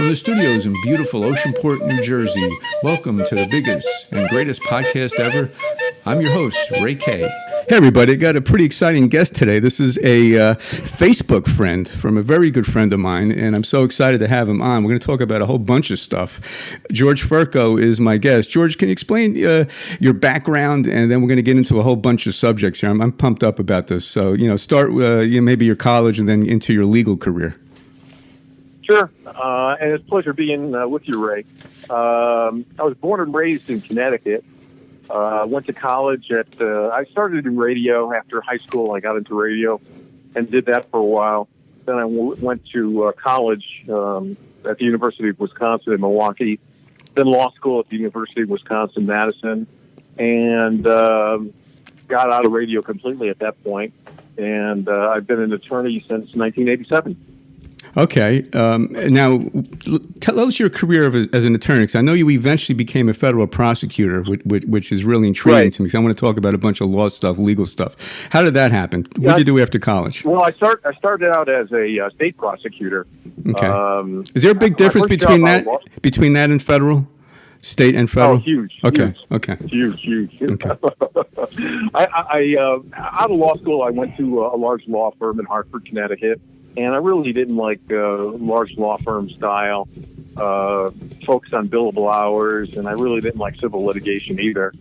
from the studios in beautiful Oceanport, New Jersey. Welcome to the biggest and greatest podcast ever. I'm your host, Ray K. Hey, everybody. Got a pretty exciting guest today. This is a Facebook friend from a very good friend of mine, and I'm so excited to have him on. We're going to talk about a whole bunch of stuff. George Ferko is my guest. George, can you explain your background, and then we're going to get into a whole bunch of subjects here. I'm pumped up about this. So, start maybe your college and then into your legal career. Sure, and it's a pleasure being with you, Ray. I was born and raised in Connecticut. Went to college I started in radio after high school. I got into radio and did that for a while. Then I went to college at the University of Wisconsin in Milwaukee, then law school at the University of Wisconsin-Madison, and got out of radio completely at that point. And I've been an attorney since 1987. Okay. Now, tell us your career as an attorney, because I know you eventually became a federal prosecutor, which is really intriguing to me, because I want to talk about a bunch of law stuff, legal stuff. How did that happen? What did you do after college? Well, I started out as a state prosecutor. Okay. Is there a big difference between that and federal? State and federal? Oh, huge. Okay. Huge. Okay. Huge. Okay. I out of law school, I went to a large law firm in Hartford, Connecticut. And I really didn't like large law firm style, focus on billable hours, and I really didn't like civil litigation either.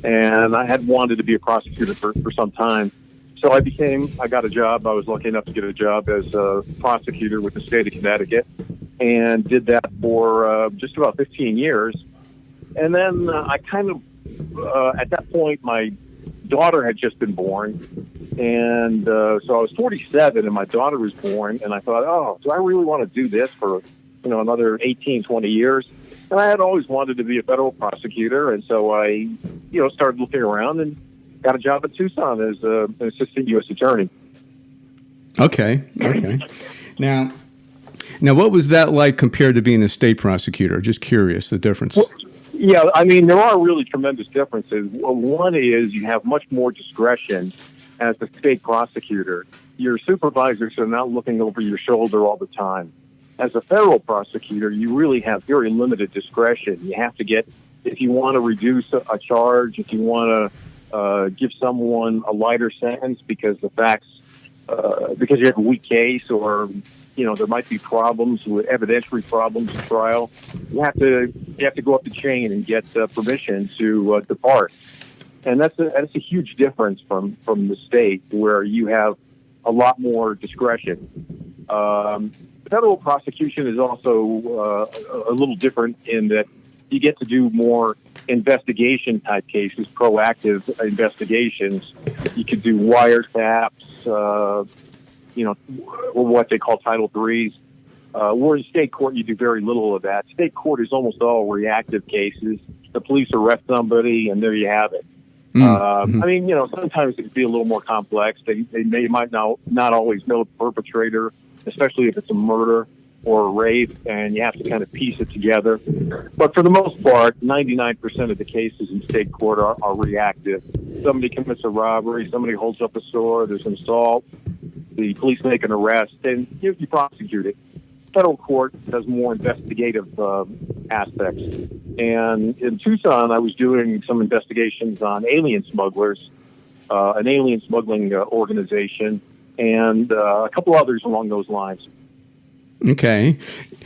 And I had wanted to be a prosecutor for some time. So I got a job. I was lucky enough to get a job as a prosecutor with the state of Connecticut and did that for just about 15 years. And then I kind of, at that point, my daughter had just been born. And so I was 47 and my daughter was born, and I thought, do I really want to do this for, another 18, 20 years? And I had always wanted to be a federal prosecutor. And so I, started looking around and got a job at Tucson as an assistant U.S. attorney. Okay. Now, what was that like compared to being a state prosecutor? Just curious, the difference. Well, yeah, I mean, there are really tremendous differences. One is you have much more discretion as a state prosecutor. Your supervisors are not looking over your shoulder all the time. As a federal prosecutor, you really have very limited discretion. You have to if you want to reduce a charge, if you want to give someone a lighter sentence because the facts, because you have a weak case, or there might be problems with evidentiary problems in trial, you have to go up the chain and get permission to depart. And that's a huge difference from the state, where you have a lot more discretion. Federal prosecution is also a little different in that you get to do more investigation type cases, proactive investigations. You could do wiretaps, what they call Title IIIs. Where in state court, you do very little of that. State court is almost all reactive cases. The police arrest somebody, and there you have it. I mean, sometimes it can be a little more complex. They might not always know the perpetrator, especially if it's a murder or a rape, and you have to kind of piece it together. But for the most part, 99% of the cases in state court are reactive. Somebody commits a robbery, somebody holds up a sword, there's an assault, the police make an arrest, and you prosecute it. Federal court does more investigative aspects. And in Tucson, I was doing some investigations on alien smugglers, an alien smuggling organization, and a couple others along those lines. Okay.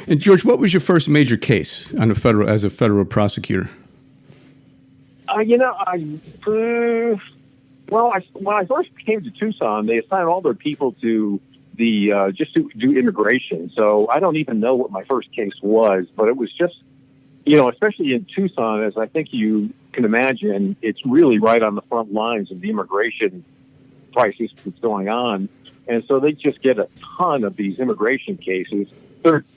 And George, what was your first major case as a federal prosecutor? When I first came to Tucson, they assigned all their people to just to do immigration. So I don't even know what my first case was, but it was just, especially in Tucson, as I think you can imagine, it's really right on the front lines of the immigration crisis that's going on. And so they just get a ton of these immigration cases.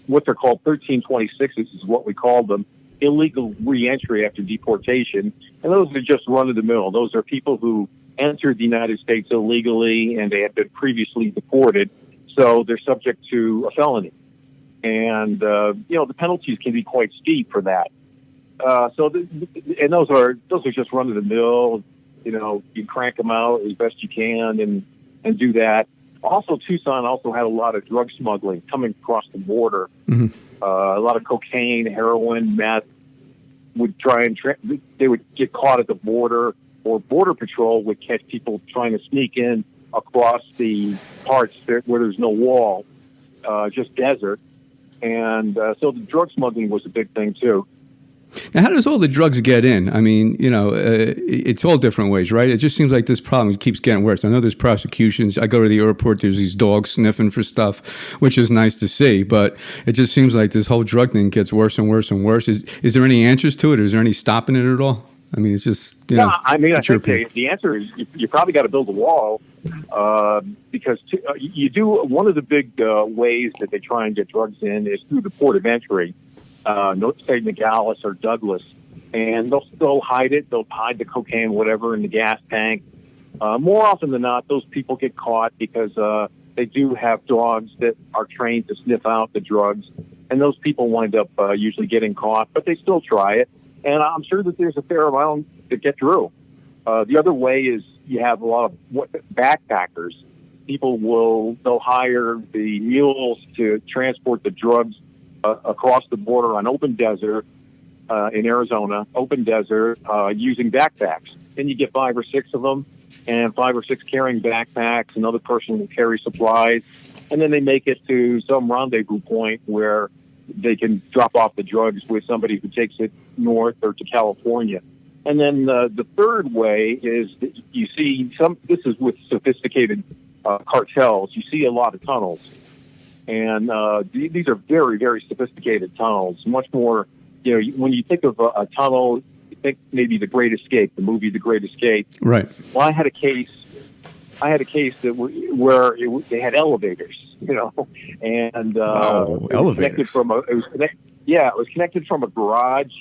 What they're called 1326s is what we call them, illegal reentry after deportation. And those are just run-of-the-mill. Those are people who entered the United States illegally and they had been previously deported. So they're subject to a felony. And, the penalties can be quite steep for that. And those are just run of the mill. You crank them out as best you can and do that. Also, Tucson also had a lot of drug smuggling coming across the border. Mm-hmm. a lot of cocaine, heroin, meth. Would try and they would get caught at the border, or Border Patrol would catch people trying to sneak in across the parts where there's no wall, just desert. And so the drug smuggling was a big thing too. Now, how does all the drugs get in? I mean, it's all different ways, right? It just seems like this problem keeps getting worse. I know there's prosecutions. I go to the airport, there's these dogs sniffing for stuff, which is nice to see. But it just seems like this whole drug thing gets worse and worse and worse. Is there any answers to it? Or is there any stopping it at all? I mean, it's just, I think the answer is you probably got to build a wall because you do. One of the big ways that they try and get drugs in is through the port of entry. Say Nogales or Douglas, and they'll hide it. They'll hide the cocaine, whatever, in the gas tank. More often than not, those people get caught because they do have dogs that are trained to sniff out the drugs, and those people wind up usually getting caught, but they still try it. And I'm sure that there's a fair amount that get through. The other way is you have a lot of backpackers. They'll hire the mules to transport the drugs across the border on open desert in Arizona, open desert, using backpacks. Then you get 5 or 6 of them, and 5 or 6 carrying backpacks. Another person will carry supplies, and then they make it to some rendezvous point where they can drop off the drugs with somebody who takes it north or to California. And then the third way is that you see this is with sophisticated cartels. You see a lot of tunnels. And these are very, very sophisticated tunnels. Much more, when you think of a tunnel, you think maybe The Great Escape, the movie The Great Escape. Right. Well, I had a case that where they had elevators, and elevators. It was connected from a garage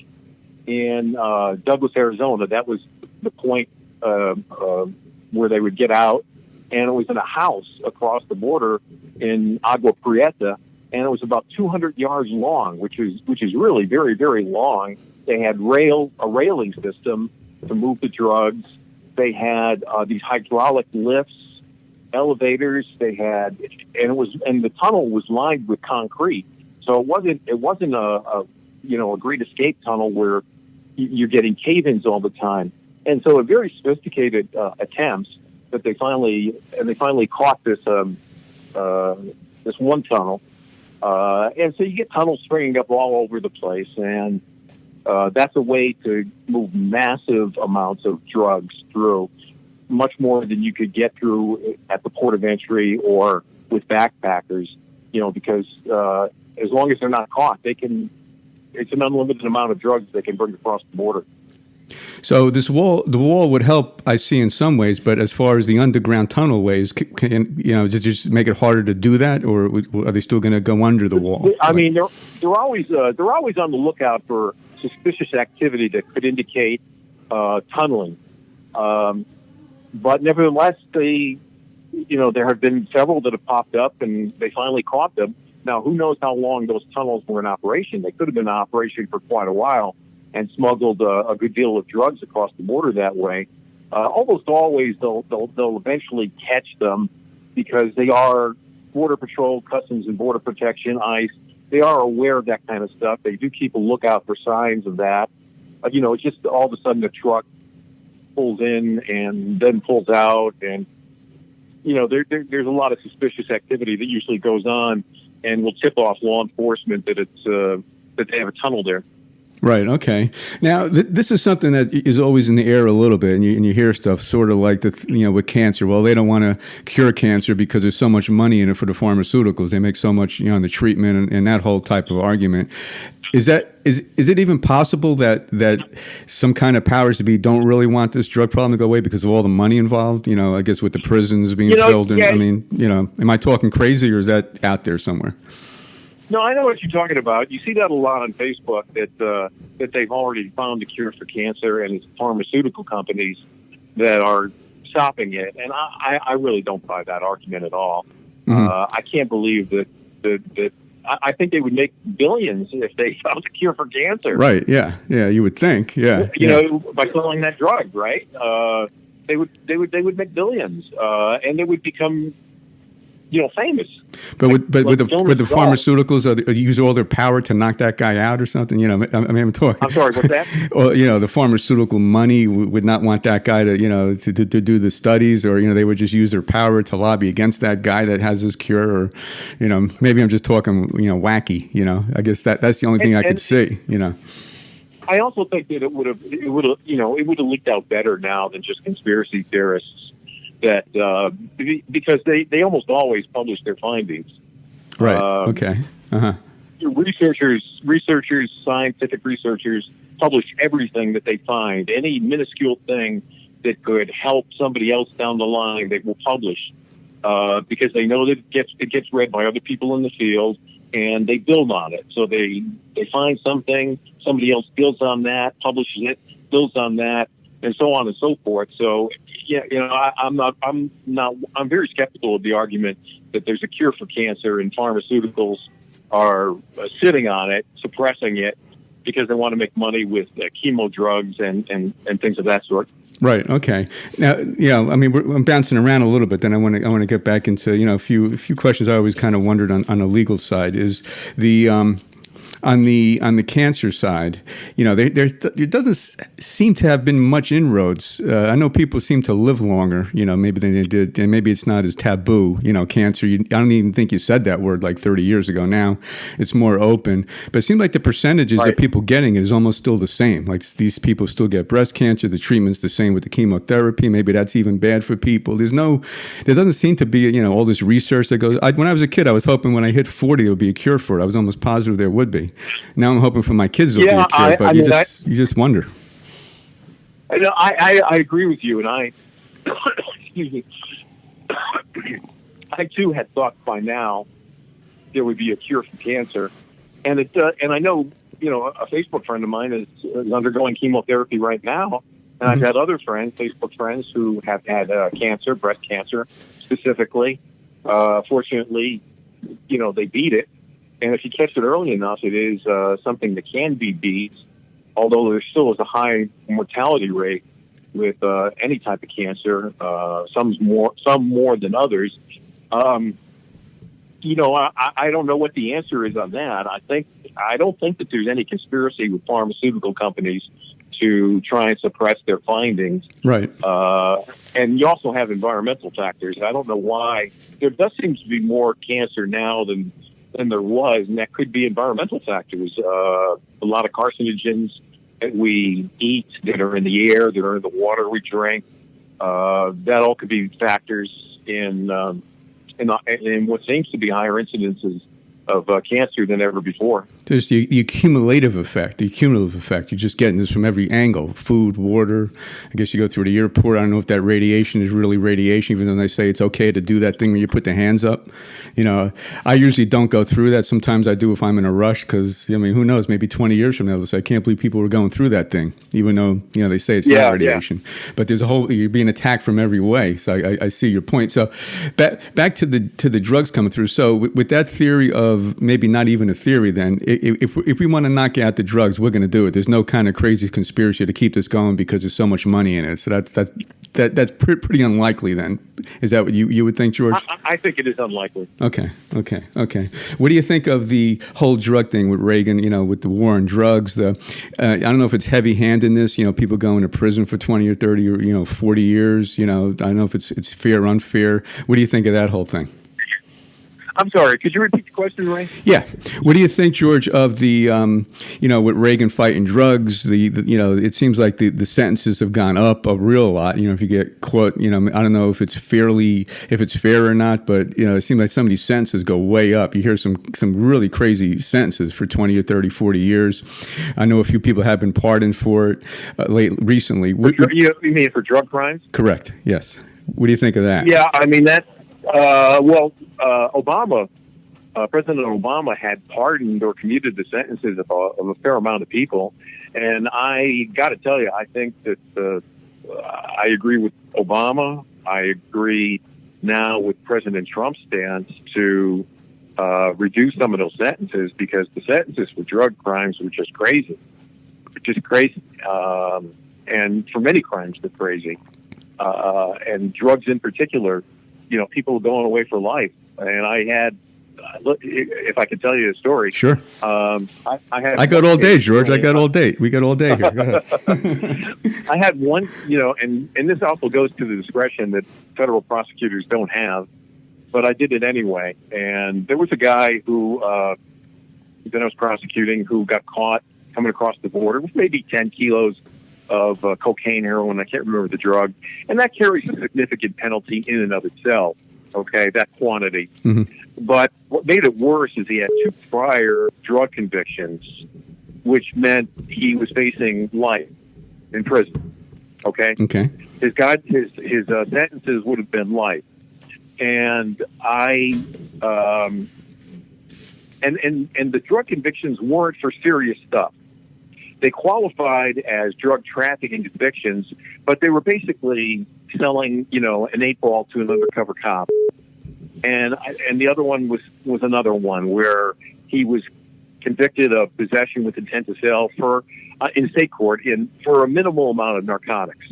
in Douglas, Arizona. That was the point where they would get out. And it was in a house across the border in Agua Prieta, and it was about 200 yards long, which is really very, very long. They had a railing system to move the drugs. They had these hydraulic lifts, elevators. They had, and the tunnel was lined with concrete, so it wasn't a Great Escape tunnel where you're getting cave-ins all the time. And so a very sophisticated attempts. That they finally caught this one tunnel, and so you get tunnels springing up all over the place, and that's a way to move massive amounts of drugs through, much more than you could get through at the port of entry or with backpackers. Because as long as they're not caught, it's an unlimited amount of drugs they can bring across the border. So the wall would help, I see, in some ways, but as far as the underground tunnel ways, does it just make it harder to do that, or are they still going to go under the wall? I mean, they're always on the lookout for suspicious activity that could indicate tunneling. But nevertheless, there have been several that have popped up, and they finally caught them. Now, who knows how long those tunnels were in operation? They could have been in operation for quite a while and smuggled a good deal of drugs across the border that way. Almost always, they'll eventually catch them because they are Border Patrol, Customs and Border Protection, ICE. They are aware of that kind of stuff. They do keep a lookout for signs of that. It's just all of a sudden the truck pulls in and then pulls out, and there's a lot of suspicious activity that usually goes on, and will tip off law enforcement that that they have a tunnel there. Right. Okay. Now, this is something that is always in the air a little bit, and you hear stuff sort of like with cancer. Well, they don't want to cure cancer because there's so much money in it for the pharmaceuticals. They make so much, in the treatment and that whole type of argument. Is it even possible that some kind of powers to be don't really want this drug problem to go away because of all the money involved? I guess with the prisons being filled. Yeah. Am I talking crazy, or is that out there somewhere? No, I know what you're talking about. You see that a lot on Facebook that they've already found a cure for cancer, and it's pharmaceutical companies that are stopping it. And I really don't buy that argument at all. Mm-hmm. I can't believe that. I think they would make billions if they found a cure for cancer. Right? Yeah. Yeah. You would think. Yeah. By selling that drug, right? They would make billions, and they would become famous. With the Jonas pharmaceuticals, they use all their power to knock that guy out or something. I'm talking. I'm sorry, what's that? Well, the pharmaceutical money would not want that guy to do the studies, or they would just use their power to lobby against that guy that has this cure, or maybe I'm just talking wacky. I guess that's the only thing I could see. I also think that it would have leaked out better now than just conspiracy theorists. That because they almost always publish their findings. Right. Okay. Uh-huh. Researchers, scientific researchers publish everything that they find. Any minuscule thing that could help somebody else down the line, they will publish because they know that it gets read by other people in the field, and they build on it. So they find something, somebody else builds on that, publishes it, builds on that, and so on and so forth. So. Yeah, I'm very skeptical of the argument that there's a cure for cancer and pharmaceuticals are sitting on it, suppressing it, because they want to make money with chemo drugs and things of that sort. Right. Okay. Now, I'm bouncing around a little bit. Then I want to get back into a few questions I always kind of wondered on the legal side is the. On the cancer side, there doesn't seem to have been much inroads. I know people seem to live longer, maybe than they did, and maybe it's not as taboo. Cancer. I don't even think you said that word like 30 years ago. Now it's more open, but it seems like the percentages of people getting it is almost still the same. Like these people still get breast cancer. The treatment's the same with the chemotherapy. Maybe that's even bad for people. There doesn't seem to be all this research that goes. When I was a kid, I was hoping when I hit 40 there would be a cure for it. I was almost positive there would be. Now I'm hoping for my kids there'll be a cure, but you just wonder. I agree with you, and I excuse me. I too had thought by now there would be a cure for cancer, and I know a Facebook friend of mine is undergoing chemotherapy right now, and I've had other Facebook friends who have had cancer, breast cancer specifically. Fortunately, they beat it. And if you catch it early enough, it is something that can be beat, although there still is a high mortality rate with any type of cancer, some more than others. I don't know what the answer is on that. I don't think that there's any conspiracy with pharmaceutical companies to try and suppress their findings. Right. And you also have environmental factors. I don't know why. There does seem to be more cancer now than there was, and that could be environmental factors. A lot of carcinogens that we eat, that are in the air, that are in the water we drink, that all could be factors in what seems to be higher incidences of cancer than ever before. There's the cumulative effect. You're just getting this from every angle: food, water. I guess you go through the airport. I don't know if that radiation is really radiation, even though they say it's okay to do that thing when you put the hands up. I usually don't go through that. Sometimes I do if I'm in a rush, because who knows? Maybe 20 years from now, they'll say, I can't believe people were going through that thing, even though they say it's not radiation. Yeah. But there's you're being attacked from every way. So I see your point. So back to the drugs coming through. So with that theory of maybe not even a theory, then if we want to knock out the drugs, we're going to do it. There's no kind of crazy conspiracy to keep this going because there's so much money in it. So that's pretty unlikely. Then is that what you would think, George? I think it is unlikely. Okay. What do you think of the whole drug thing with Reagan? With the war on drugs. I don't know if it's heavy-handedness. People going to prison for 20 or 30 or 40 years. I don't know if it's fair or unfair. What do you think of that whole thing? I'm sorry. Could you repeat the question, Ray? Yeah. What do you think, George, of the, with Reagan fighting drugs? It seems like the sentences have gone up a real lot. If you get caught, I don't know if it's fair or not, but it seems like some of these sentences go way up. You hear some really crazy sentences for 20 or 30, 40 years. I know a few people have been pardoned for it recently. You mean for drug crimes? Correct. Yes. What do you think of that? Yeah, that. President Obama had pardoned or commuted the sentences of a fair amount of people. And I got to tell you, I think that I agree with Obama. I agree now with President Trump's stance to reduce some of those sentences, because the sentences for drug crimes were just crazy. And for many crimes, they're crazy. And drugs in particular, people going away for life and I had. If I could tell you a story, sure. I got all day, George. I got all day. We got all day here. Go ahead. I had one, and this also goes to the discretion that federal prosecutors don't have, but I did it anyway. And there was a guy who that I was prosecuting who got caught coming across the border with maybe 10 kilos of cocaine, heroin. I can't remember the drug, and that carries a significant penalty in and of itself. Okay, that quantity. Mm-hmm. But what made it worse is he had 2 prior drug convictions, which meant he was facing life in prison. Okay. His sentences would have been life, and and the drug convictions weren't for serious stuff. They qualified as drug trafficking convictions, but they were basically selling, an 8-ball to an undercover cop. And the other one was another one where he was convicted of possession with intent to sell for in state court for a minimal amount of narcotics.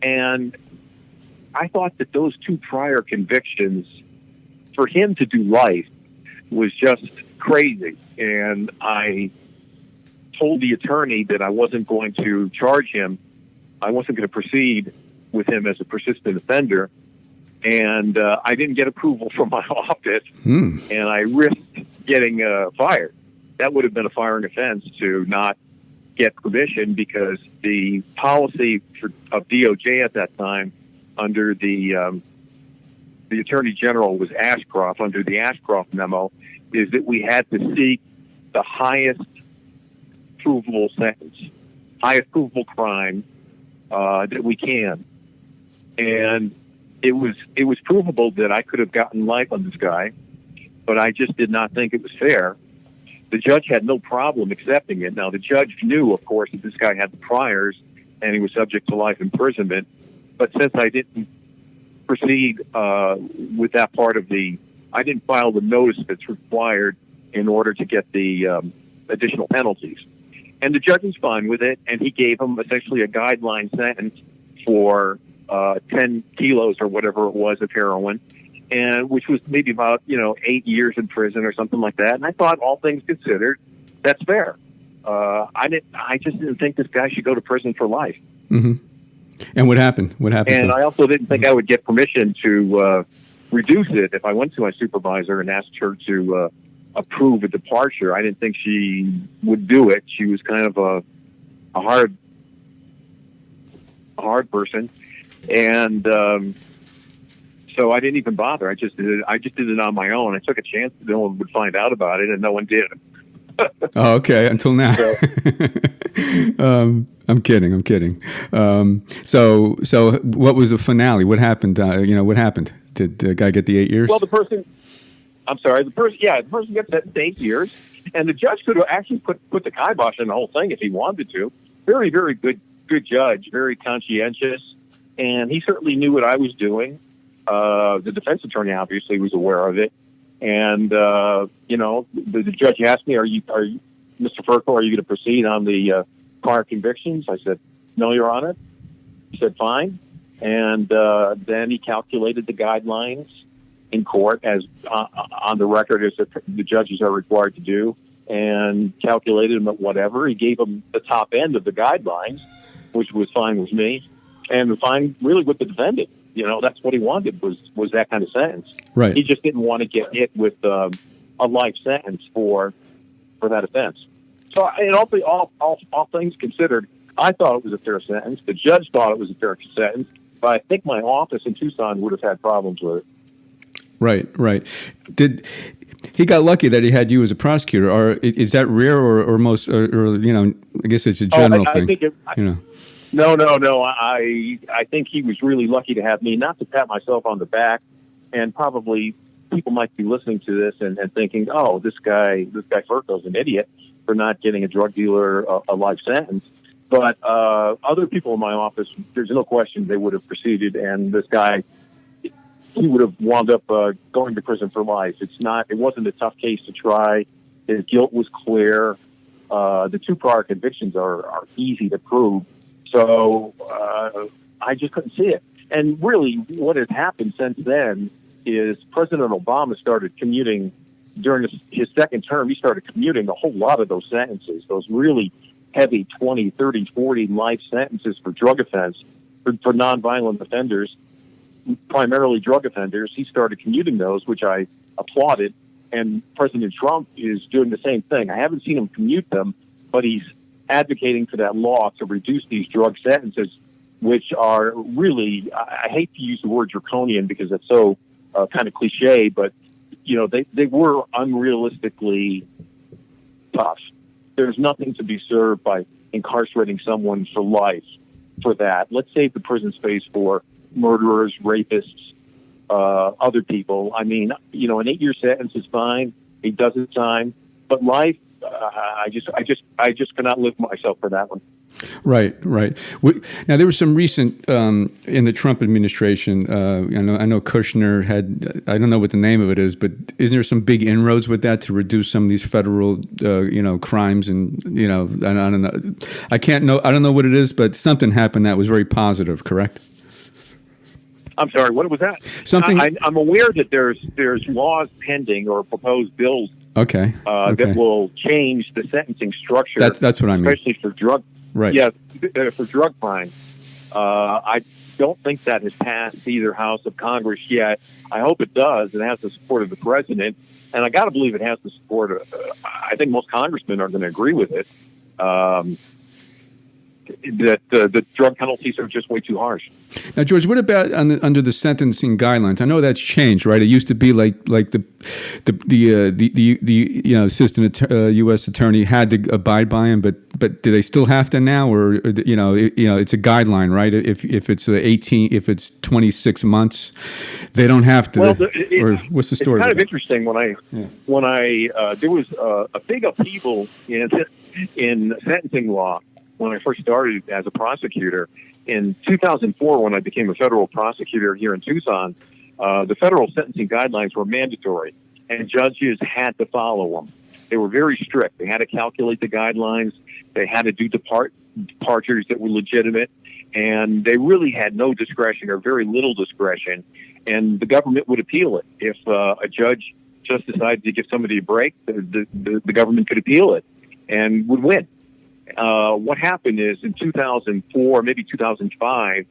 And I thought that those 2 prior convictions, for him to do life, was just crazy. And I told the attorney that I wasn't going to charge him. I wasn't going to proceed with him as a persistent offender. And I didn't get approval from my office, and I risked getting fired. That would have been a firing offense to not get permission, because the policy of DOJ at that time, under the Attorney General, was Ashcroft. Under the Ashcroft memo, is that we had to seek the highest provable sentence, highest provable crime that we can, and it was provable that I could have gotten life on this guy, but I just did not think it was fair. The judge had no problem accepting it. Now, the judge knew, of course, that this guy had the priors and he was subject to life imprisonment. But since I didn't proceed with that part of I didn't file the notice that's required in order to get the additional penalties. And the judge was fine with it, and he gave him essentially a guideline sentence for 10 kilos or whatever it was of heroin, and which was maybe about 8 years in prison or something like that. And I thought, all things considered, that's fair. I just didn't think this guy should go to prison for life. Mm-hmm. And what happened? And I also didn't think I would get permission to reduce it if I went to my supervisor and asked her to approve a departure. I didn't think she would do it. She was kind of a hard person. And so I didn't even bother. I just did it on my own. I took a chance that no one would find out about it, and no one did. Oh, okay. Until now. I'm kidding. So what was the finale? What happened? What happened? Did the guy get the 8 years? Well, the person gets sentenced to 8 years, and the judge could have actually put the kibosh on the whole thing if he wanted to. Very, very good judge, very conscientious. And he certainly knew what I was doing. The defense attorney obviously was aware of it. And, the judge asked me, are you, Mr. Ferko, are you going to proceed on the prior convictions? I said, no, Your Honor. He said, fine. And then he calculated the guidelines in court as on the record as the judges are required to do, and calculated them at whatever. He gave them the top end of the guidelines, which was fine with me. And fine, really, with the defendant, that's what he wanted was that kind of sentence. Right. He just didn't want to get hit with a life sentence for that offense. So, all things considered, I thought it was a fair sentence. The judge thought it was a fair sentence, but I think my office in Tucson would have had problems with it. Right. Did he got lucky that he had you as a prosecutor, or is that rare, or most, or I guess it's a general thing. I think No. I think he was really lucky to have me. Not to pat myself on the back, and probably people might be listening to this and thinking, "Oh, this guy Ferko's an idiot for not getting a drug dealer a life sentence." But other people in my office, there's no question they would have proceeded, and this guy, he would have wound up going to prison for life. It wasn't a tough case to try. His guilt was clear. The 2 prior convictions are easy to prove. So I just couldn't see it. And really, what has happened since then is President Obama started commuting during his second term. He started commuting a whole lot of those sentences, those really heavy 20, 30, 40 life sentences for drug offense, for nonviolent offenders, primarily drug offenders. He started commuting those, which I applauded. And President Trump is doing the same thing. I haven't seen him commute them, but he's advocating for that law to reduce these drug sentences, which are really, I hate to use the word draconian because it's so kind of cliche, but they were unrealistically tough. There's nothing to be served by incarcerating someone for life for that. Let's save the prison space for murderers, rapists, other people. I mean, an 8-year sentence is fine. He does his time, but life, I just cannot live myself for that one. Right. Now there was some recent in the Trump administration. I know Kushner had. I don't know what the name of it is, but isn't there some big inroads with that to reduce some of these federal, crimes? And I don't know. I don't know what it is, but something happened that was very positive. Correct? I'm sorry. What was that? Something. I'm aware that there's laws pending or proposed bills. Okay. That will change the sentencing structure. That's what I mean. Especially for drug. Right. Yeah, for drug crime. I don't think that has passed either house of Congress yet. I hope it does. It has the support of the president, and I got to believe it has the support of. I think most congressmen are going to agree with it. That the drug penalties are just way too harsh. Now, George, what about under the sentencing guidelines? I know that's changed, right? It used to be like the assistant U.S. attorney had to abide by them, but do they still have to now, or it's a guideline, right? If it's 18, if it's 26 months, they don't have to. Well, or what's the story? It's kind of interesting when I there was a big upheaval in sentencing law when I first started as a prosecutor. In 2004, when I became a federal prosecutor here in Tucson, the federal sentencing guidelines were mandatory, and judges had to follow them. They were very strict. They had to calculate the guidelines. They had to do departures that were legitimate, and they really had no discretion or very little discretion, and the government would appeal it. If a judge just decided to give somebody a break, the government could appeal it and would win. What happened is in 2004, maybe 2005,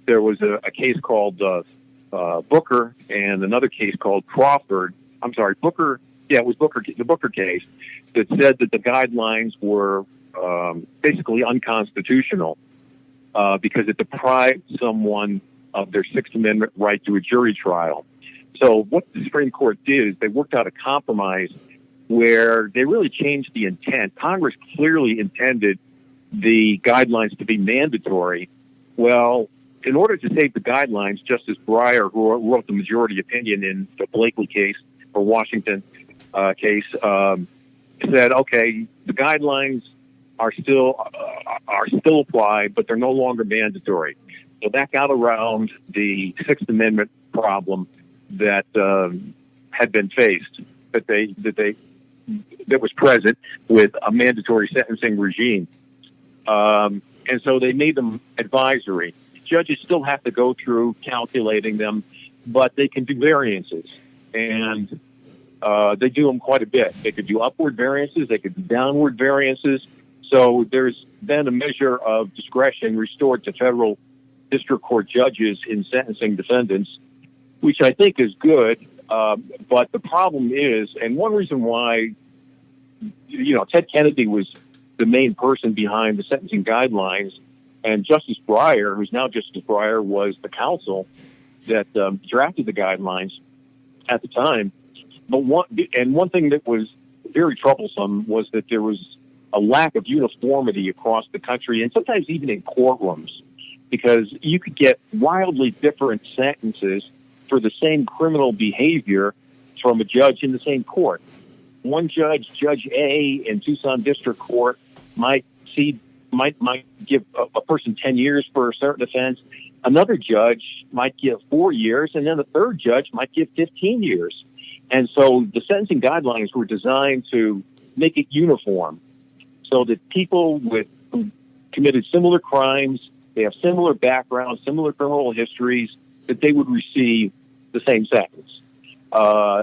there was a case called Booker and another case called Crawford. I'm sorry, Booker. Yeah, it was Booker, the Booker case, that said that the guidelines were basically unconstitutional because it deprived someone of their Sixth Amendment right to a jury trial. So what the Supreme Court did is they worked out a compromise where they really changed the intent. Congress clearly intended the guidelines to be mandatory. Well, in order to save the guidelines, Justice Breyer, who wrote the majority opinion in the Blakely case or Washington case, said, okay, the guidelines are still applied, but they're no longer mandatory. So that got around the Sixth Amendment problem that had been faced, that was present with a mandatory sentencing regime. And so they made them advisory. Judges still have to go through calculating them, but they can do variances. And they do them quite a bit. They could do upward variances. They could do downward variances. So there's then a measure of discretion restored to federal district court judges in sentencing defendants, which I think is good. But the problem is, and one reason why, Ted Kennedy was the main person behind the sentencing guidelines, and Justice Breyer, who's now Justice Breyer, was the counsel that drafted the guidelines at the time. But one thing that was very troublesome was that there was a lack of uniformity across the country, and sometimes even in courtrooms, because you could get wildly different sentences for the same criminal behavior from a judge in the same court. One judge, Judge A in Tucson District Court, might give a person 10 years for a certain offense. Another judge might give 4 years, and then the third judge might give 15 years. And so the sentencing guidelines were designed to make it uniform so that people who committed similar crimes, they have similar backgrounds, similar criminal histories, that they would receive the same sentence.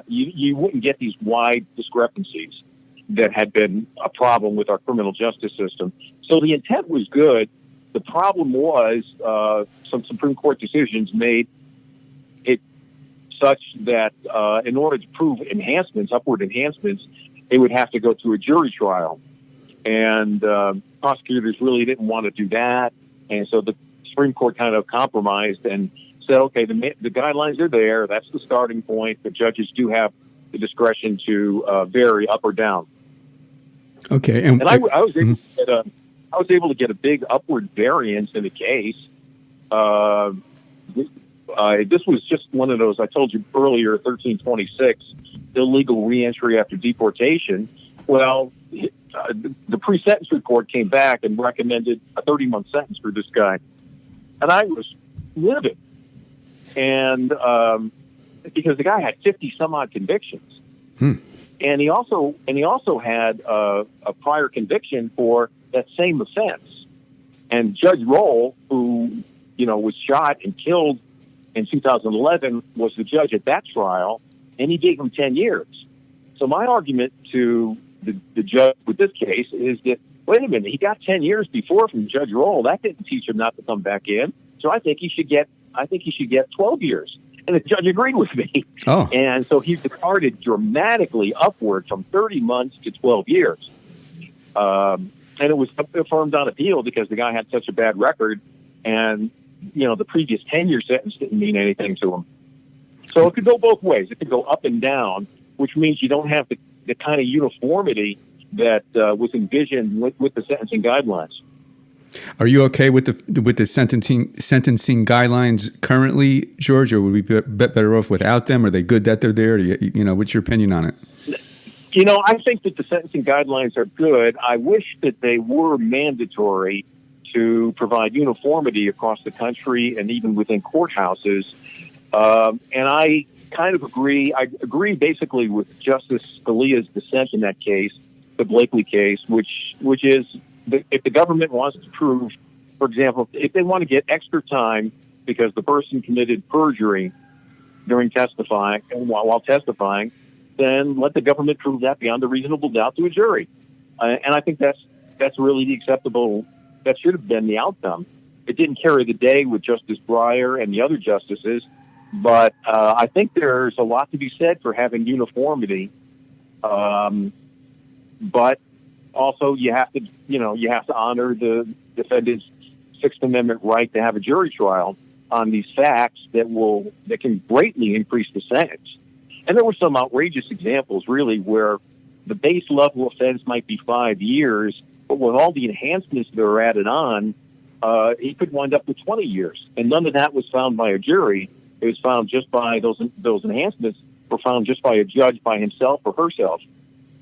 You wouldn't get these wide discrepancies that had been a problem with our criminal justice system. So the intent was good. The problem was some Supreme Court decisions made it such that in order to prove upward enhancements, they would have to go to a jury trial. And prosecutors really didn't want to do that. And so the Supreme Court kind of compromised and said, okay, the guidelines are there. That's the starting point. The judges do have the discretion to vary up or down. Okay. And I was able to get a big upward variance in the case. This was just one of those, I told you earlier, 1326, illegal reentry after deportation. Well, the pre-sentence report came back and recommended a 30-month sentence for this guy. And I was livid. And because the guy had 50 some odd convictions. And he also had a prior conviction for that same offense. And Judge Roll, who, was shot and killed in 2011, was the judge at that trial, and he gave him 10 years. So my argument to the judge with this case is that, wait a minute, he got 10 years before from Judge Roll. That didn't teach him not to come back in. So I think he should get 12 years. And the judge agreed with me. Oh. And so he departed dramatically upward from 30 months to 12 years. And it was affirmed on appeal because the guy had such a bad record. And, the previous 10-year sentence didn't mean anything to him. So it could go both ways. It could go up and down, which means you don't have the kind of uniformity that was envisioned with the sentencing guidelines. Are you okay with the sentencing guidelines currently, George, or would we be better off without them? Are they good that they're there? What's your opinion on it? I think that the sentencing guidelines are good. I wish that they were mandatory to provide uniformity across the country and even within courthouses. And I kind of agree. I agree basically with Justice Scalia's dissent in that case, the Blakely case, which is if the government wants to prove, for example, if they want to get extra time because the person committed perjury during testifying and while testifying, then let the government prove that beyond a reasonable doubt to a jury. And I think that's really the acceptable. That should have been the outcome. It didn't carry the day with Justice Breyer and the other justices, but I think there's a lot to be said for having uniformity. But also, you have to honor the defendant's Sixth Amendment right to have a jury trial on these facts that can greatly increase the sentence. And there were some outrageous examples, really, where the base level offense might be 5 years, but with all the enhancements that are added on, he could wind up with 20 years. And none of that was found by a jury. It was found just by those enhancements were found just by a judge by himself or herself.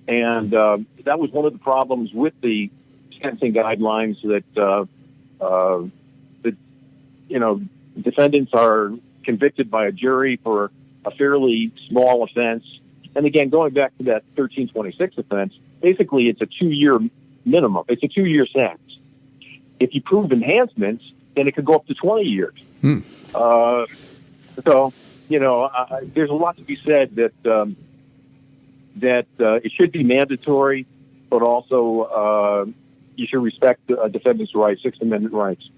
And that was one of the problems with the sentencing guidelines that defendants are convicted by a jury for a fairly small offense. And again, going back to that 1326 offense, basically it's a 2-year minimum. It's a 2-year sentence. If you prove enhancements, then it could go up to 20 years. So, there's a lot to be said that it should be mandatory, but also you should respect the defendant's rights, Sixth Amendment rights.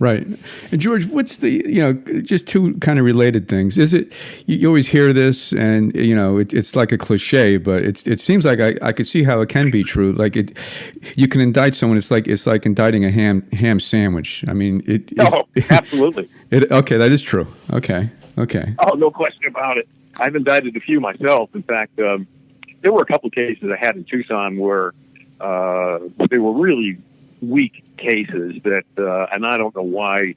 Right. And George, what's just two kind of related things. Is it, you always hear this and, it's like a cliche, but it seems like I could see how it can be true. Like you can indict someone. It's like indicting a ham sandwich. I mean, absolutely. Okay. That is true. Okay. Oh, no question about it. I've indicted a few myself. In fact, there were a couple of cases I had in Tucson where they were really weak cases that, and I don't know why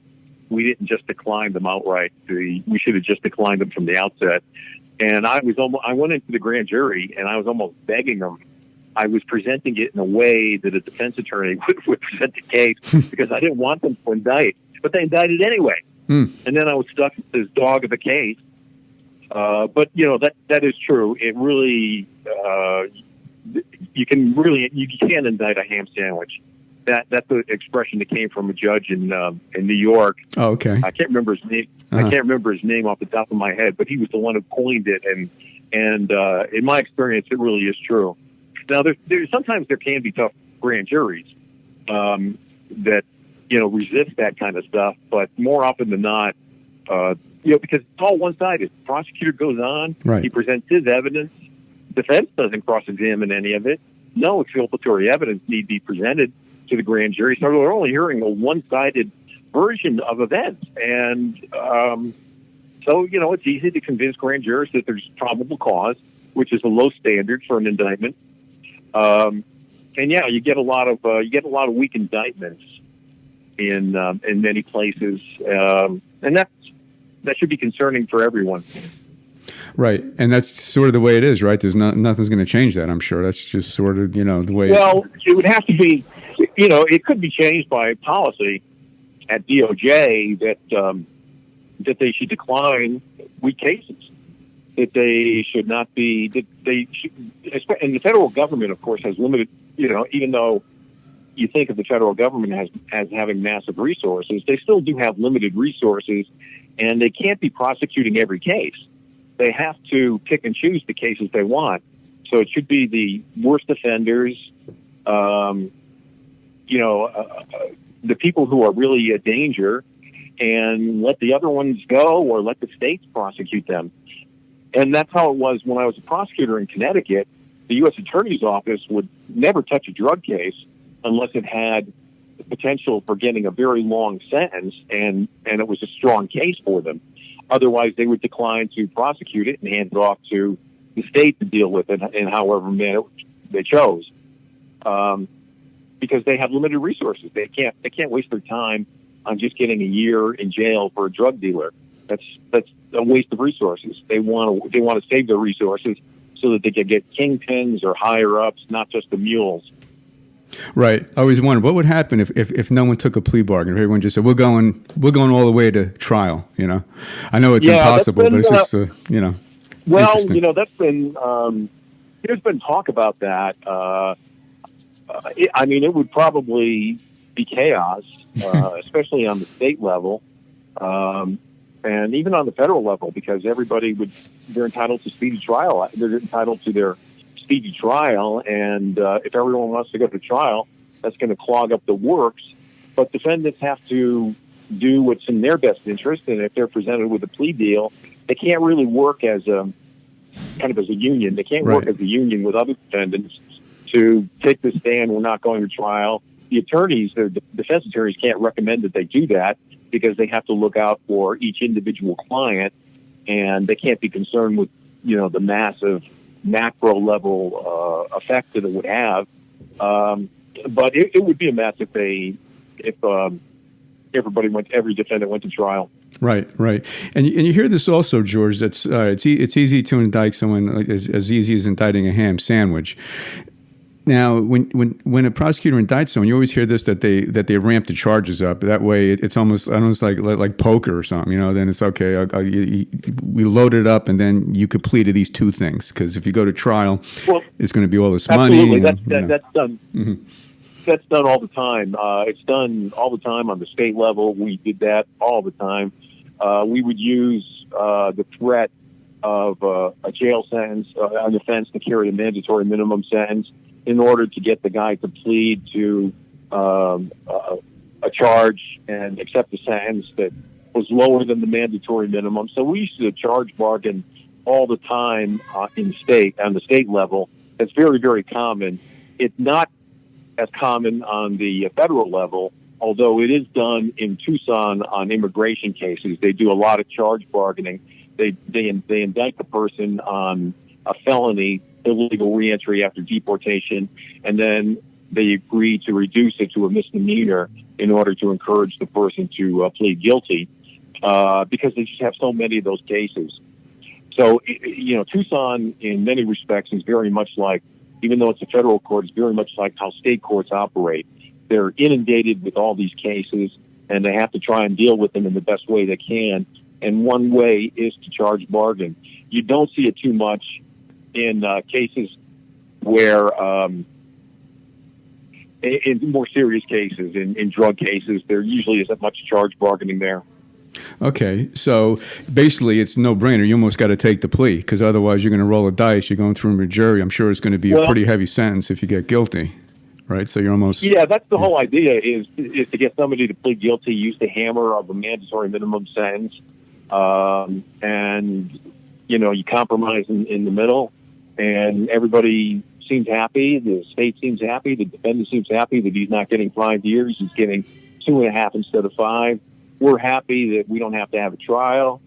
we didn't just decline them outright. We should have just declined them from the outset. And I went into the grand jury and I was almost begging them. I was presenting it in a way that a defense attorney would present the case because I didn't want them to indict, but they indicted anyway. And then I was stuck with this dog of a case. But that is true. It really, you can't indict a ham sandwich. That's the expression that came from a judge in New York. Oh, okay. I can't remember his name. I can't remember his name off the top of my head, but he was the one who coined it. And in my experience, it really is true. Now, sometimes there can be tough grand juries that resist that kind of stuff, but more often than not, because it's all one-sided. The prosecutor goes on, right. He presents his evidence. Defense doesn't cross-examine any of it. No exculpatory evidence need be presented to the grand jury, so we're only hearing a one-sided version of events. And so it's easy to convince grand jurors that there's probable cause, which is a low standard for an indictment. And yeah, you get a lot of weak indictments in many places, and that should be concerning for everyone. Right, and that's sort of the way it is, right? There's nothing's going to change that. I'm sure that's just sort of the way. Well, it would have to be. It could be changed by policy at DOJ that they should decline weak cases. That they should not be. That they should, and the federal government, of course, has limited. Even though you think of the federal government as having massive resources, they still do have limited resources, and they can't be prosecuting every case. They have to pick and choose the cases they want. So it should be the worst offenders, the people who are really a danger, and let the other ones go, or let the states prosecute them. And that's how it was when I was a prosecutor in Connecticut. The U.S. Attorney's Office would never touch a drug case unless it had the potential for getting a very long sentence, and it was a strong case for them. Otherwise, they would decline to prosecute it and hand it off to the state to deal with it in however manner they chose, because they have limited resources. They can't waste their time on just getting a year in jail for a drug dealer. That's a waste of resources. They want to save their resources so that they can get kingpins or higher ups, not just the mules. Right. I always wondered what would happen if no one took a plea bargain. If everyone just said we're going all the way to trial. I know it's impossible, but it's just Well, that's been there's been talk about that. It would probably be chaos, especially on the state level, and even on the federal level, because they're entitled to speedy trial. They're entitled to their speedy trial, and if everyone wants to go to trial, that's going to clog up the works. But defendants have to do what's in their best interest, and if they're presented with a plea deal, they can't really work as a union. They can't work as a union with other defendants to take the stand. We're not going to trial. The defense attorneys can't recommend that they do that because they have to look out for each individual client, and they can't be concerned with the massive macro level effect that it would have, but it would be a mess if every defendant went to trial. Right, and you hear this also, George. That's it's easy to indict someone as easy as indicting a ham sandwich. Now, when a prosecutor indicts someone, you always hear this that they ramp the charges up. That way, it's almost like poker or something. Then it's okay. We load it up, and then you could plead to these two things. Because if you go to trial, it's going to be all this money. Absolutely, that's done. Mm-hmm. That's done all the time. It's done all the time on the state level. We did that all the time. We would use the threat of a jail sentence, an offense to carry a mandatory minimum sentence, in order to get the guy to plead to a charge and accept a sentence that was lower than the mandatory minimum. So we used to charge bargain all the time on the state level. That's very, very common. It's not as common on the federal level, although it is done in Tucson on immigration cases. They do a lot of charge bargaining. They indict the person on a felony, illegal reentry after deportation, and then they agree to reduce it to a misdemeanor in order to encourage the person to plead guilty, because they just have so many of those cases. So, Tucson, in many respects, is very much like, even though it's a federal court, it's very much like how state courts operate. They're inundated with all these cases, and they have to try and deal with them in the best way they can. And one way is to charge bargain. You don't see it too much in cases where in more serious cases, in drug cases, there usually isn't much charge bargaining there. Okay, so basically it's no brainer. You almost got to take the plea because otherwise you're going to roll a dice. You're going through a jury. I'm sure it's going to be a pretty heavy sentence if you get guilty, right? So you're almost that's the whole idea is to get somebody to plead guilty, use the hammer of a mandatory minimum sentence, and you compromise in the middle, and everybody seems happy. The state seems happy. The defendant seems happy that he's not getting 5 years. He's getting 2.5 instead of 5. We're happy that we don't have to have a trial.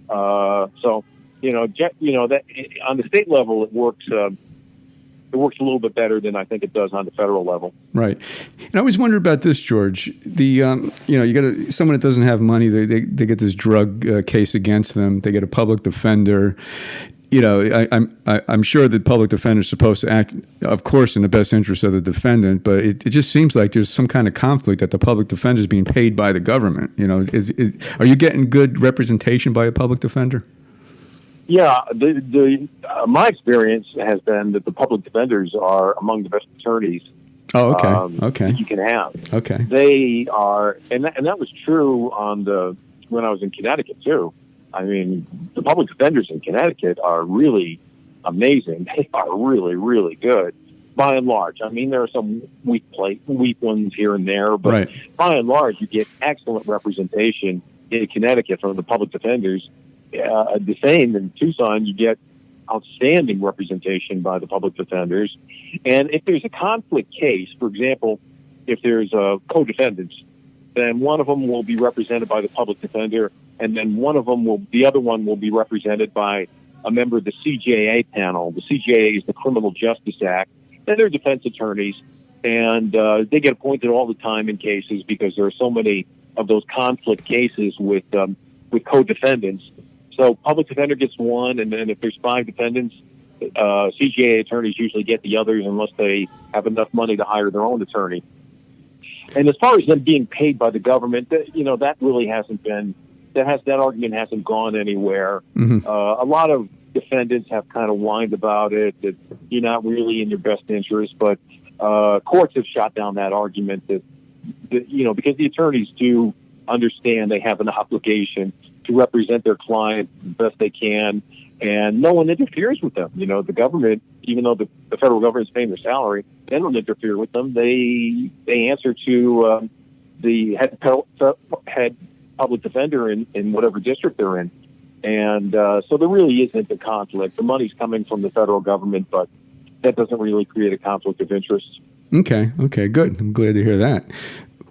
So that on the state level, it works. It works a little bit better than I think it does on the federal level. Right. And I always wonder about this, George. The you got someone that doesn't have money. They get this drug case against them. They get a public defender. I'm sure that public defender is supposed to act, of course, in the best interest of the defendant, but it just seems like there's some kind of conflict that the public defender is being paid by the government. Are you getting good representation by a public defender? Yeah, my experience has been that the public defenders are among the best attorneys. Oh, okay. Okay. That you can have. Okay. They are, and that was true when I was in Connecticut too. I mean, the public defenders in Connecticut are really amazing. They are really, really good, by and large. I mean, there are some weak ones here and there, but by and large, you get excellent representation in Connecticut from the public defenders. The same in Tucson, you get outstanding representation by the public defenders. And if there's a conflict case, for example, if there's co-defendants, then one of them will be represented by the public defender, and then the other one will be represented by a member of the CJA panel. The CJA is the Criminal Justice Act, and they're defense attorneys, and they get appointed all the time in cases because there are so many of those conflict cases with co-defendants. So public defender gets one, and then if there's 5 defendants, CJA attorneys usually get the others unless they have enough money to hire their own attorney. And as far as them being paid by the government, that really hasn't been. That argument hasn't gone anywhere. Mm-hmm. A lot of defendants have kind of whined about it, that you're not really in your best interest, but courts have shot down that argument that because the attorneys do understand they have an obligation to represent their client the best they can, and no one interferes with them. The government, even though the federal government is paying their salary, they don't interfere with them. They answer to the head public defender in whatever district they're in. And so there really isn't a conflict. The money's coming from the federal government, but that doesn't really create a conflict of interest. Okay, good. I'm glad to hear that.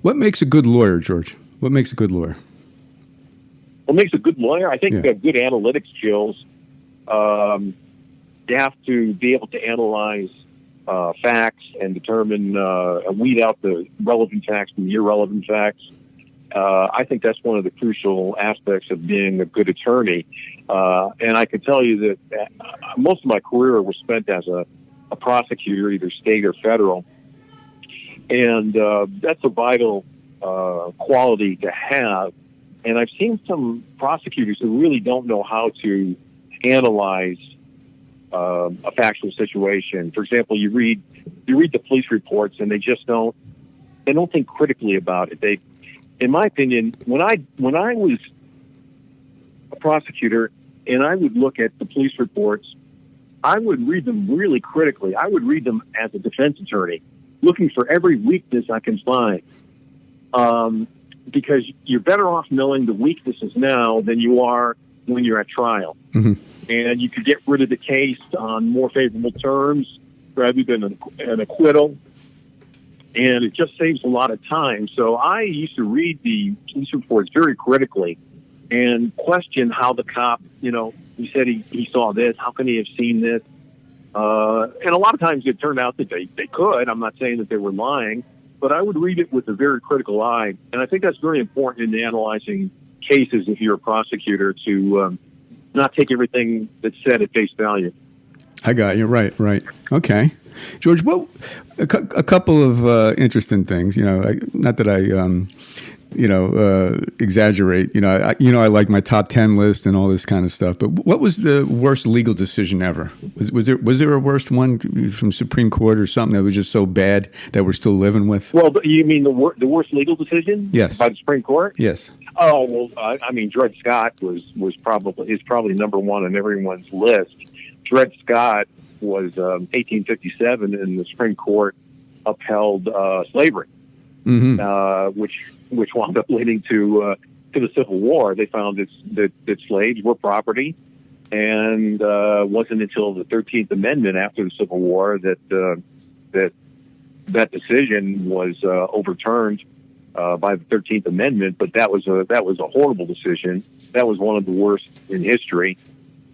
What makes a good lawyer, George? What makes a good lawyer? What makes a good lawyer? I think good analytic skills. You have to be able to analyze facts and determine, weed out the relevant facts from the irrelevant facts. I think that's one of the crucial aspects of being a good attorney. And I can tell you that most of my career was spent as a prosecutor, either state or federal. And that's a vital quality to have. And I've seen some prosecutors who really don't know how to analyze a factual situation. For example, you read the police reports, and they don't think critically about it. In my opinion, when I was a prosecutor and I would look at the police reports, I would read them really critically. I would read them as a defense attorney, looking for every weakness I can find. Because you're better off knowing the weaknesses now than you are when you're at trial. Mm-hmm. And you could get rid of the case on more favorable terms rather than an acquittal. And it just saves a lot of time. So I used to read the police reports very critically and question how the cop, he said he saw this. How can he have seen this? And a lot of times it turned out that they could. I'm not saying that they were lying, but I would read it with a very critical eye. And I think that's very important in analyzing cases if you're a prosecutor, to not take everything that's said at face value. I got you. Right. Okay. George, a couple of interesting things, not that exaggerate. I like my top 10 list and all this kind of stuff. But what was the worst legal decision ever? Was there a worst one from Supreme Court or something that was just so bad that we're still living with? Well, you mean the worst legal decision? Yes. By the Supreme Court? Yes. Oh well, Dred Scott is probably number one on everyone's list. Dred Scott was 1857, and the Supreme Court upheld slavery, which wound up leading to the Civil War. They found that slaves were property, and wasn't until the 13th Amendment after the Civil War that decision was overturned by the 13th Amendment. But that was a horrible decision. That was one of the worst in history.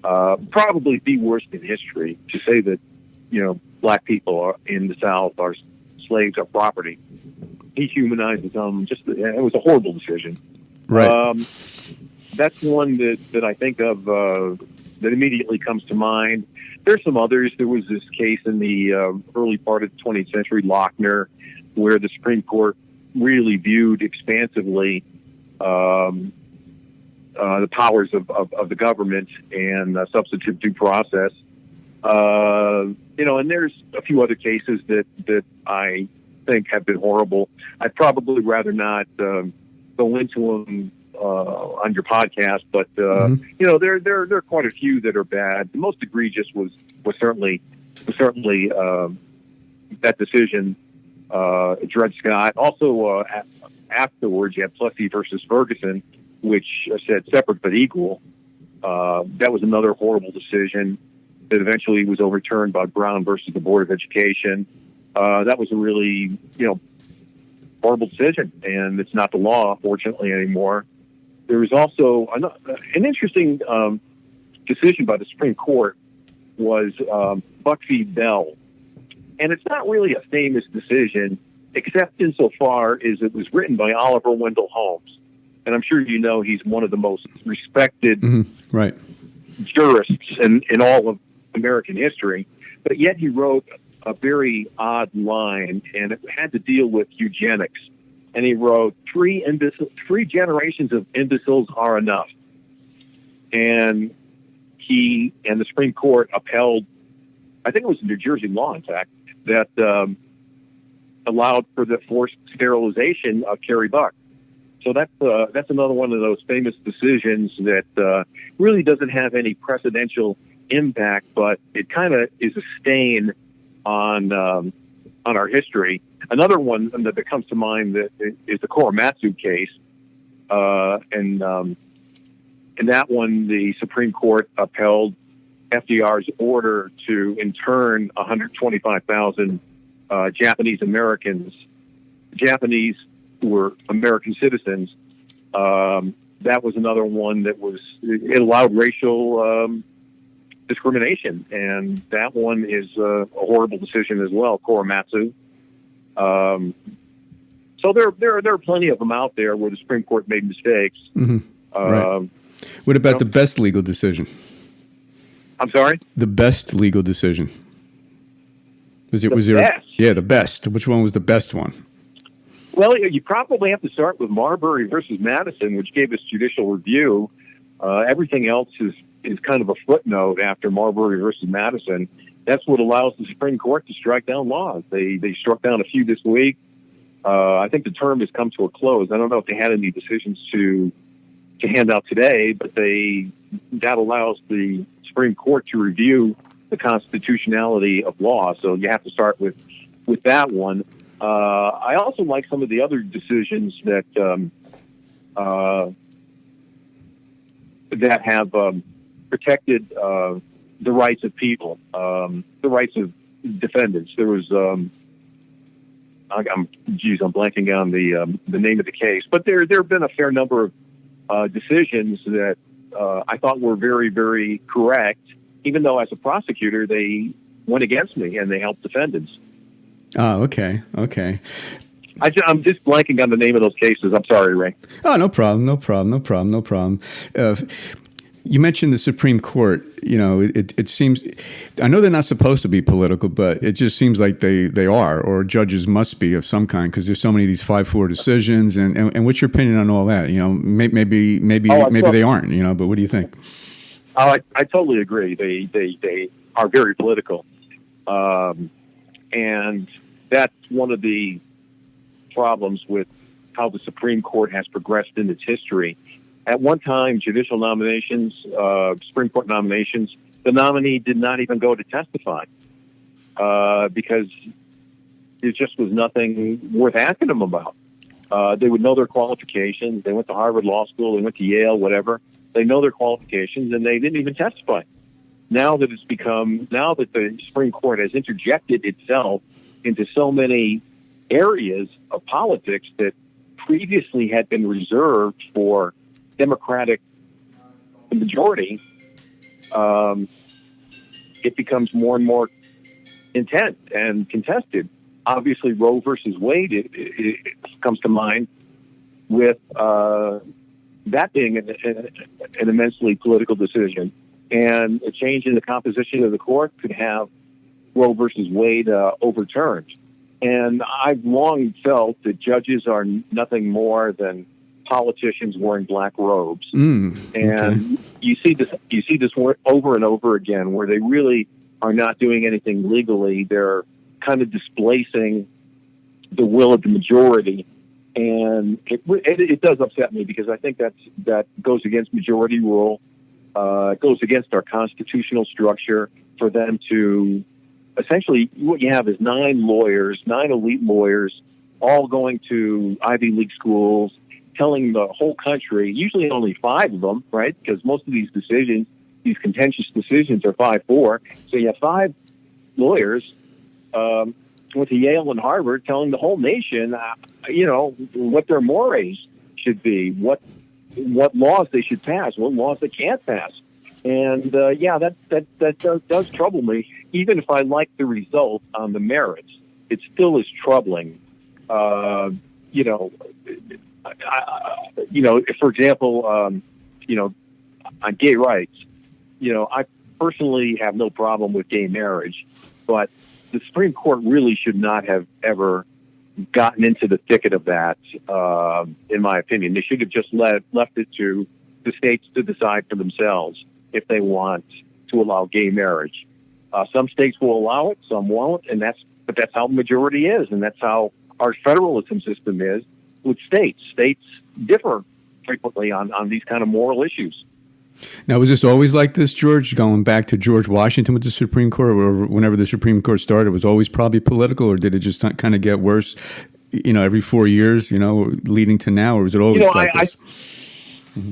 Probably the worst in history, to say that, black people in the South are slaves, are property. Dehumanizes them. It was a horrible decision. Right. That's one that I think of that immediately comes to mind. There's some others. There was this case in the early part of the 20th century, Lochner, where the Supreme Court really viewed expansively the powers of the government and substantive due process. And there's a few other cases that I think have been horrible. I'd probably rather not go into them on your podcast, but there are quite a few that are bad. The most egregious was certainly that decision, Dred Scott. Also, afterwards, you had Plessy versus Ferguson, which said separate but equal. That was another horrible decision that eventually was overturned by Brown versus the Board of Education. That was a really, horrible decision, and it's not the law, fortunately, anymore. There was also an interesting decision by the Supreme Court was Buck v. Bell. And it's not really a famous decision, except insofar as it was written by Oliver Wendell Holmes. And I'm sure he's one of the most respected jurists in all of American history. But yet he wrote a very odd line, and it had to deal with eugenics. And he wrote, three generations of imbeciles are enough. And the Supreme Court upheld, I think it was New Jersey law, in fact, that allowed for the forced sterilization of Carrie Buck. So that's another one of those famous decisions that really doesn't have any precedential impact, but it kind of is a stain on our history. Another one that comes to mind that is the Korematsu case, and that one the Supreme Court upheld FDR's order to intern 125,000 Japanese Americans. Japanese who were American citizens. That was another one that it allowed racial discrimination, and that one is a horrible decision as well, Korematsu. So there are plenty of them out there where the Supreme Court made mistakes. Right. What about the best legal decision? I'm sorry? The best legal decision. Was there best? Yeah, the best. Which one was the best one? Well, you probably have to start with Marbury versus Madison, which gave us judicial review. Everything else is kind of a footnote after Marbury versus Madison. That's what allows the Supreme Court to strike down laws. They struck down a few this week. I think the term has come to a close. I don't know if they had any decisions to hand out today, but that allows the Supreme Court to review the constitutionality of law. So you have to start with that one. I also like some of the other decisions that have protected the rights of people, the rights of defendants. There was, I'm blanking on the name of the case, but there have been a fair number of decisions that I thought were very, very correct, even though as a prosecutor they went against me and they helped defendants. Oh, okay. I'm just blanking on the name of those cases. I'm sorry, Ray. Oh, no problem. You mentioned the Supreme Court. It seems, I know they're not supposed to be political, but it just seems like they are, or judges must be of some kind, because there's so many of these 5-4 decisions. And what's your opinion on all that? Maybe they aren't. But what do you think? I totally agree. They are very political, and that's one of the problems with how the Supreme Court has progressed in its history. At one time, judicial nominations, Supreme Court nominations, the nominee did not even go to testify because there just was nothing worth asking them about. They would know their qualifications. They went to Harvard Law School. They went to Yale, whatever. They know their qualifications, and they didn't even testify. Now that the Supreme Court has interjected itself into so many areas of politics that previously had been reserved for Democratic majority, it becomes more and more intense and contested. Obviously, Roe versus Wade it comes to mind with that being an immensely political decision. And a change in the composition of the court could have Roe versus Wade overturned. And I've long felt that judges are nothing more than politicians wearing black robes. And you see this over and over again, where they really are not doing anything legally. They're kind of displacing the will of the majority. And it does upset me, because I think that goes against majority rule. It goes against our constitutional structure for them to essentially, what you have is 9 elite lawyers, all going to Ivy League schools, telling the whole country, usually only 5 of them, right? Because most of these decisions, these contentious decisions, are 5-4. So you have 5 lawyers went to Yale and Harvard, telling the whole nation, what their mores should be, what laws they should pass, what laws they can't pass. And that does trouble me. Even if I like the result on the merits, it still is troubling. For example, on gay rights, I personally have no problem with gay marriage, but the Supreme Court really should not have ever gotten into the thicket of that, in my opinion. They should have just left it to the states to decide for themselves if they want to allow gay marriage. Some states will allow it, some won't, but that's how the majority is, and that's how our federalism system is with states. States differ frequently on these kind of moral issues. Now, was this always like this, George, going back to George Washington with the Supreme Court, or whenever the Supreme Court started, it was always probably political, or did it just kind of get worse, every 4 years, leading to now, or was it always like this?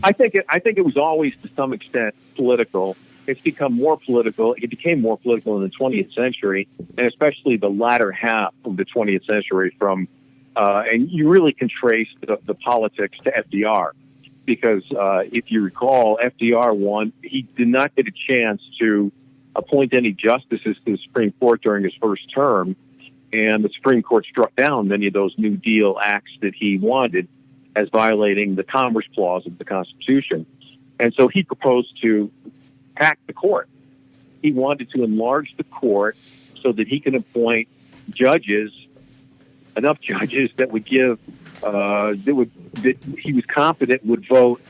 I think it was always, to some extent, political. It's become more political. It became more political in the 20th century, and especially the latter half of the 20th century and you really can trace the politics to FDR. Because if you recall, FDR he did not get a chance to appoint any justices to the Supreme Court during his first term, and the Supreme Court struck down many of those New Deal acts that he wanted as violating the Commerce Clause of the Constitution. And so he proposed to pack the court. He wanted to enlarge the court so that he can appoint enough judges that would give that he was confident would vote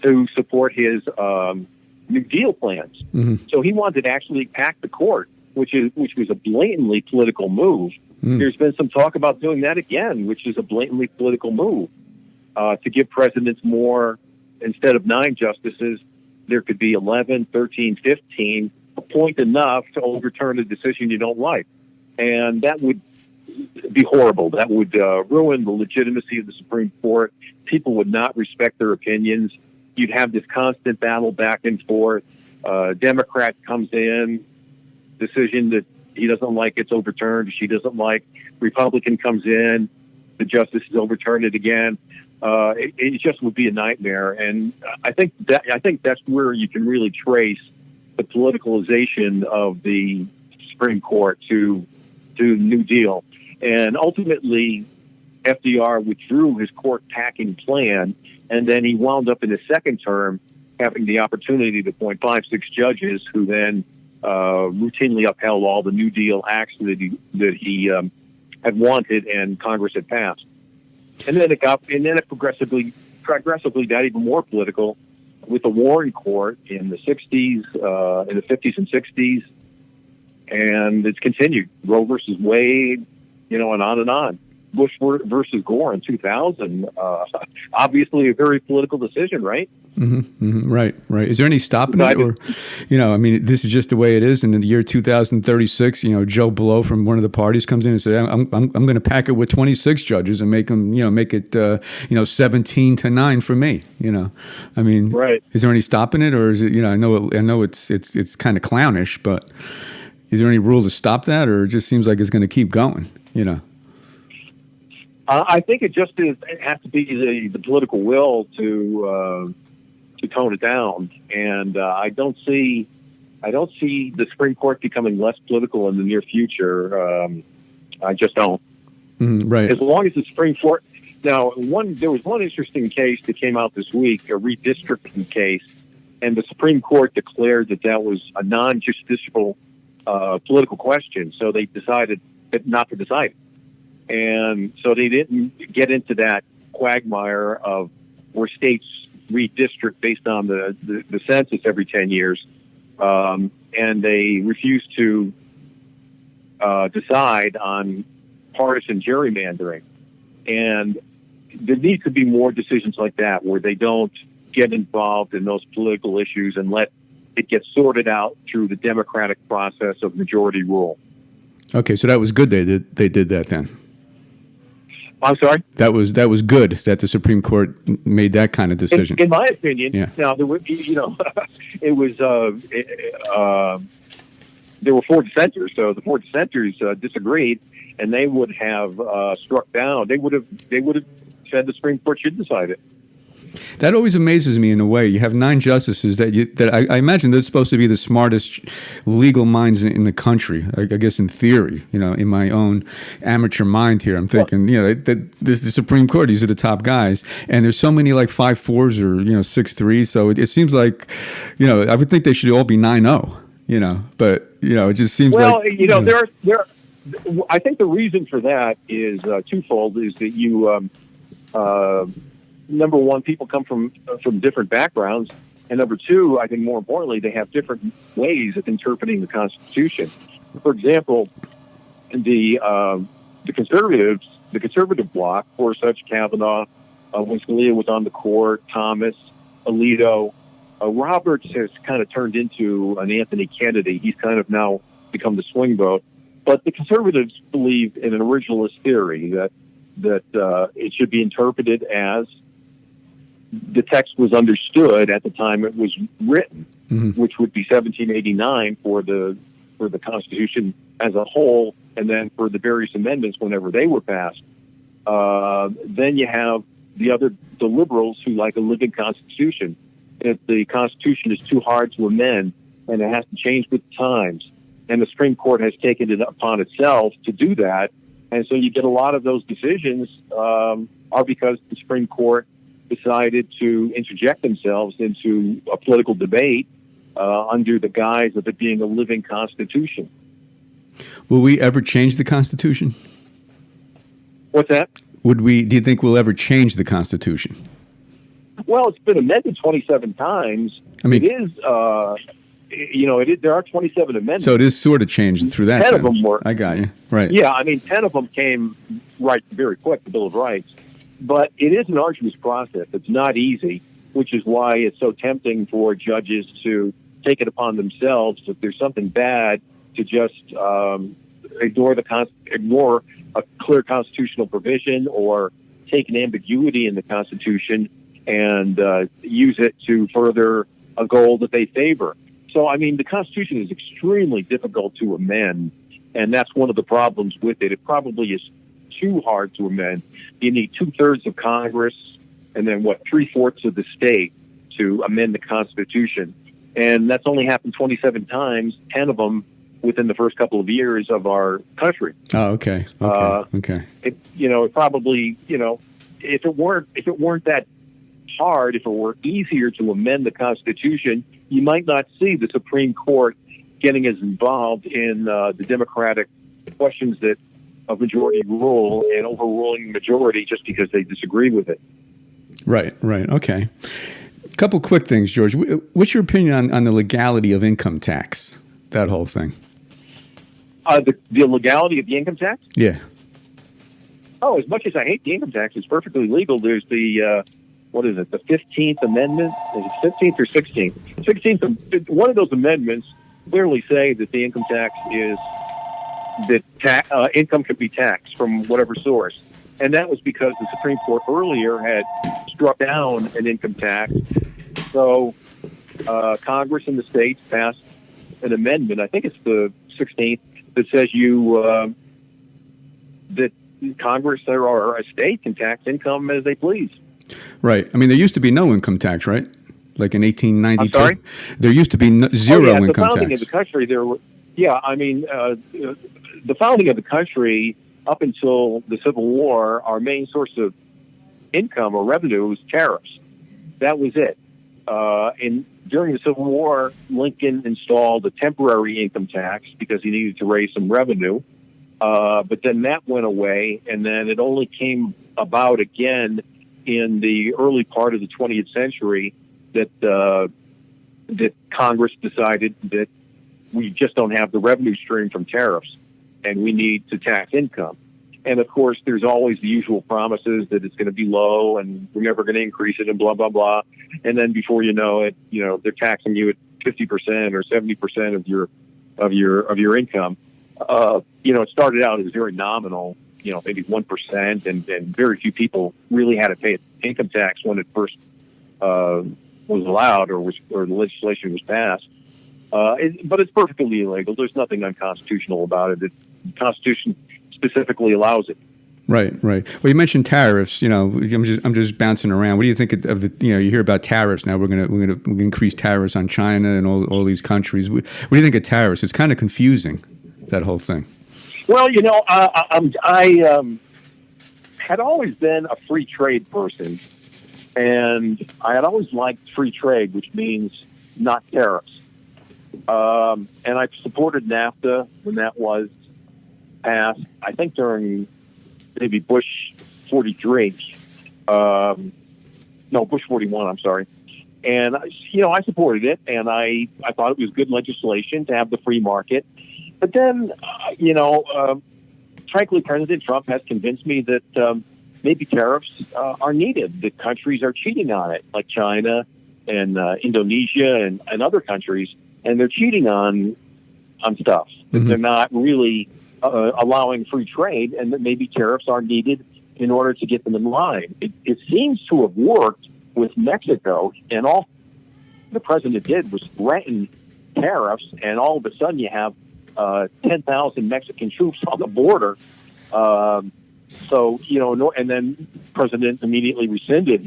to support his New Deal plans. Mm-hmm. So he wanted to actually pack the court, which was a blatantly political move. Mm. There's been some talk about doing that again, which is a blatantly political move, to give presidents more. Instead of 9 justices, there could be 11, 13, 15, appoint enough to overturn a decision you don't like. And that would be horrible. That would ruin the legitimacy of the Supreme Court. People would not respect their opinions. You'd have this constant battle back and forth. Democrat comes in, decision that he doesn't like gets overturned. She doesn't like. Republican comes in, the justice has overturned it again. It just would be a nightmare. And I think that's where you can really trace the politicalization of the Supreme Court to New Deal. And ultimately, FDR withdrew his court packing plan, and then he wound up in his second term having the opportunity to appoint 5-6 judges who then routinely upheld all the New Deal acts that he had wanted and Congress had passed. And then it progressively got even more political with the Warren Court in the 60s, in the 50s and 60s, and it's continued. Roe versus Wade, and on and on. Bush versus Gore in 2000, obviously a very political decision, right? Mm-hmm, mm-hmm, right. Is there any stopping it, or, this is just the way it is? And in the year 2036, Joe Blow from one of the parties comes in and says, "I'm going to pack it with 26 judges and make them, make it, 17-9 for me." Right. Is there any stopping it, or is it? I know it's kind of clownish, but is there any rule to stop that, or it just seems like it's going to keep going? I think it has to be the political will to tone it down, and I don't see the Supreme Court becoming less political in the near future. I just don't. Right. As long as the Supreme Court. Now, there was one interesting case that came out this week, a redistricting case, and the Supreme Court declared that was a non-justiciable political question, so they decided not to decide it. And so they didn't get into that quagmire of where states redistrict based on the census every 10 years. And they refused to decide on partisan gerrymandering. And there needs to be more decisions like that where they don't get involved in those political issues and let it get sorted out through the democratic process of majority rule. Okay, so that was good they did that then. I'm sorry? That was good that the Supreme Court made that kind of decision. In my opinion, yeah. Now there was, it was there were 4 dissenters, so the 4 dissenters disagreed, and they would have struck down. They would have said the Supreme Court should decide it. That always amazes me in a way. You have 9 justices that I imagine they're supposed to be the smartest legal minds in the country. I guess in theory, in my own amateur mind here, I'm thinking, that this is the Supreme Court. These are the top guys, and there's so many like 5-4s or 6-3s. So it seems like, I would think they should all be 9-0. But it just seems like there. I think the reason for that is twofold. Is that you. Number one, people come from different backgrounds, and number two, I think more importantly, they have different ways of interpreting the Constitution. For example, the conservative bloc, Gorsuch, Kavanaugh, when Scalia was on the court, Thomas, Alito, Roberts has kind of turned into an Anthony Kennedy. He's kind of now become the swing vote. But the conservatives believe in an originalist theory that it should be interpreted as the text was understood at the time it was written, which would be 1789 for the Constitution as a whole, and then for the various amendments whenever they were passed. Then you have the liberals who like a living Constitution. If the Constitution is too hard to amend and it has to change with the times, and the Supreme Court has taken it upon itself to do that, and so you get a lot of those decisions are because the Supreme Court decided to interject themselves into a political debate under the guise of it being a living Constitution. Will we ever change the Constitution? What's that? Do you think we'll ever change the Constitution? Well, it's been amended 27 times. I mean, it is, there are 27 amendments. So it is sort of changed through that. 10 of them were. I got you. Right. Yeah, 10 of them came very quick, the Bill of Rights. But it is an arduous process. It's not easy, which is why it's so tempting for judges to take it upon themselves, if there's something bad, to just ignore a clear constitutional provision or take an ambiguity in the Constitution and use it to further a goal that they favor. So, the Constitution is extremely difficult to amend, and that's one of the problems with it. It probably is too hard to amend. You need 2/3 of Congress and then 3/4 of the state to amend the Constitution. And that's only happened 27 times, 10 of them within the first couple of years of our country. Oh, okay. Okay. It probably, if it weren't that hard, if it were easier to amend the Constitution, you might not see the Supreme Court getting as involved in the democratic questions that of majority rule and overruling the majority just because they disagree with it. Right. Okay. A couple quick things, George. What's your opinion on the legality of income tax, that whole thing? The legality of the income tax? Yeah. Oh, as much as I hate the income tax, it's perfectly legal. There's the, what is it, the 15th Amendment? Is it 15th or 16th? 16th, one of those amendments clearly say that the income tax is, that income can be taxed from whatever source. And that was because the Supreme Court earlier had struck down an income tax. So Congress and the states passed an amendment, I think it's the 16th, that says that Congress or a state can tax income as they please. Right. I mean, there used to be no income tax, right? Like in 1892. I'm sorry? There used to be zero income tax. The founding of the country, the founding of the country up until the Civil War, our main source of income or revenue was tariffs. That was it. And during the Civil War, Lincoln installed a temporary income tax because he needed to raise some revenue. But then that went away, and then it only came about again in the early part of the 20th century that Congress decided that we just don't have the revenue stream from tariffs, and we need to tax income. And of course, there's always the usual promises that it's going to be low and we're never going to increase it and blah, blah, blah. And then before you know it, they're taxing you at 50% or 70% of your income. It started out as very nominal, maybe 1%, and very few people really had to pay income tax when it first was allowed or the legislation was passed. But it's perfectly illegal. There's nothing unconstitutional about it. The Constitution specifically allows it. Right. Well, you mentioned tariffs. I'm just bouncing around. What do you think of the? You hear about tariffs now. We're gonna increase tariffs on China and all these countries. What do you think of tariffs? It's kind of confusing, that whole thing. Well, I had always been a free trade person, and I had always liked free trade, which means not tariffs. And I supported NAFTA when that was passed, I think during maybe Bush 43. Bush 41, I'm sorry. And, I supported it, and I thought it was good legislation to have the free market. But then, frankly, President Trump has convinced me that maybe tariffs are needed, that countries are cheating on it, like China and Indonesia and other countries, and they're cheating on stuff. Mm-hmm. They're not really allowing free trade, and that maybe tariffs are needed in order to get them in line. It seems to have worked with Mexico, and all the president did was threaten tariffs, and all of a sudden you have 10,000 Mexican troops on the border. And then President immediately rescinded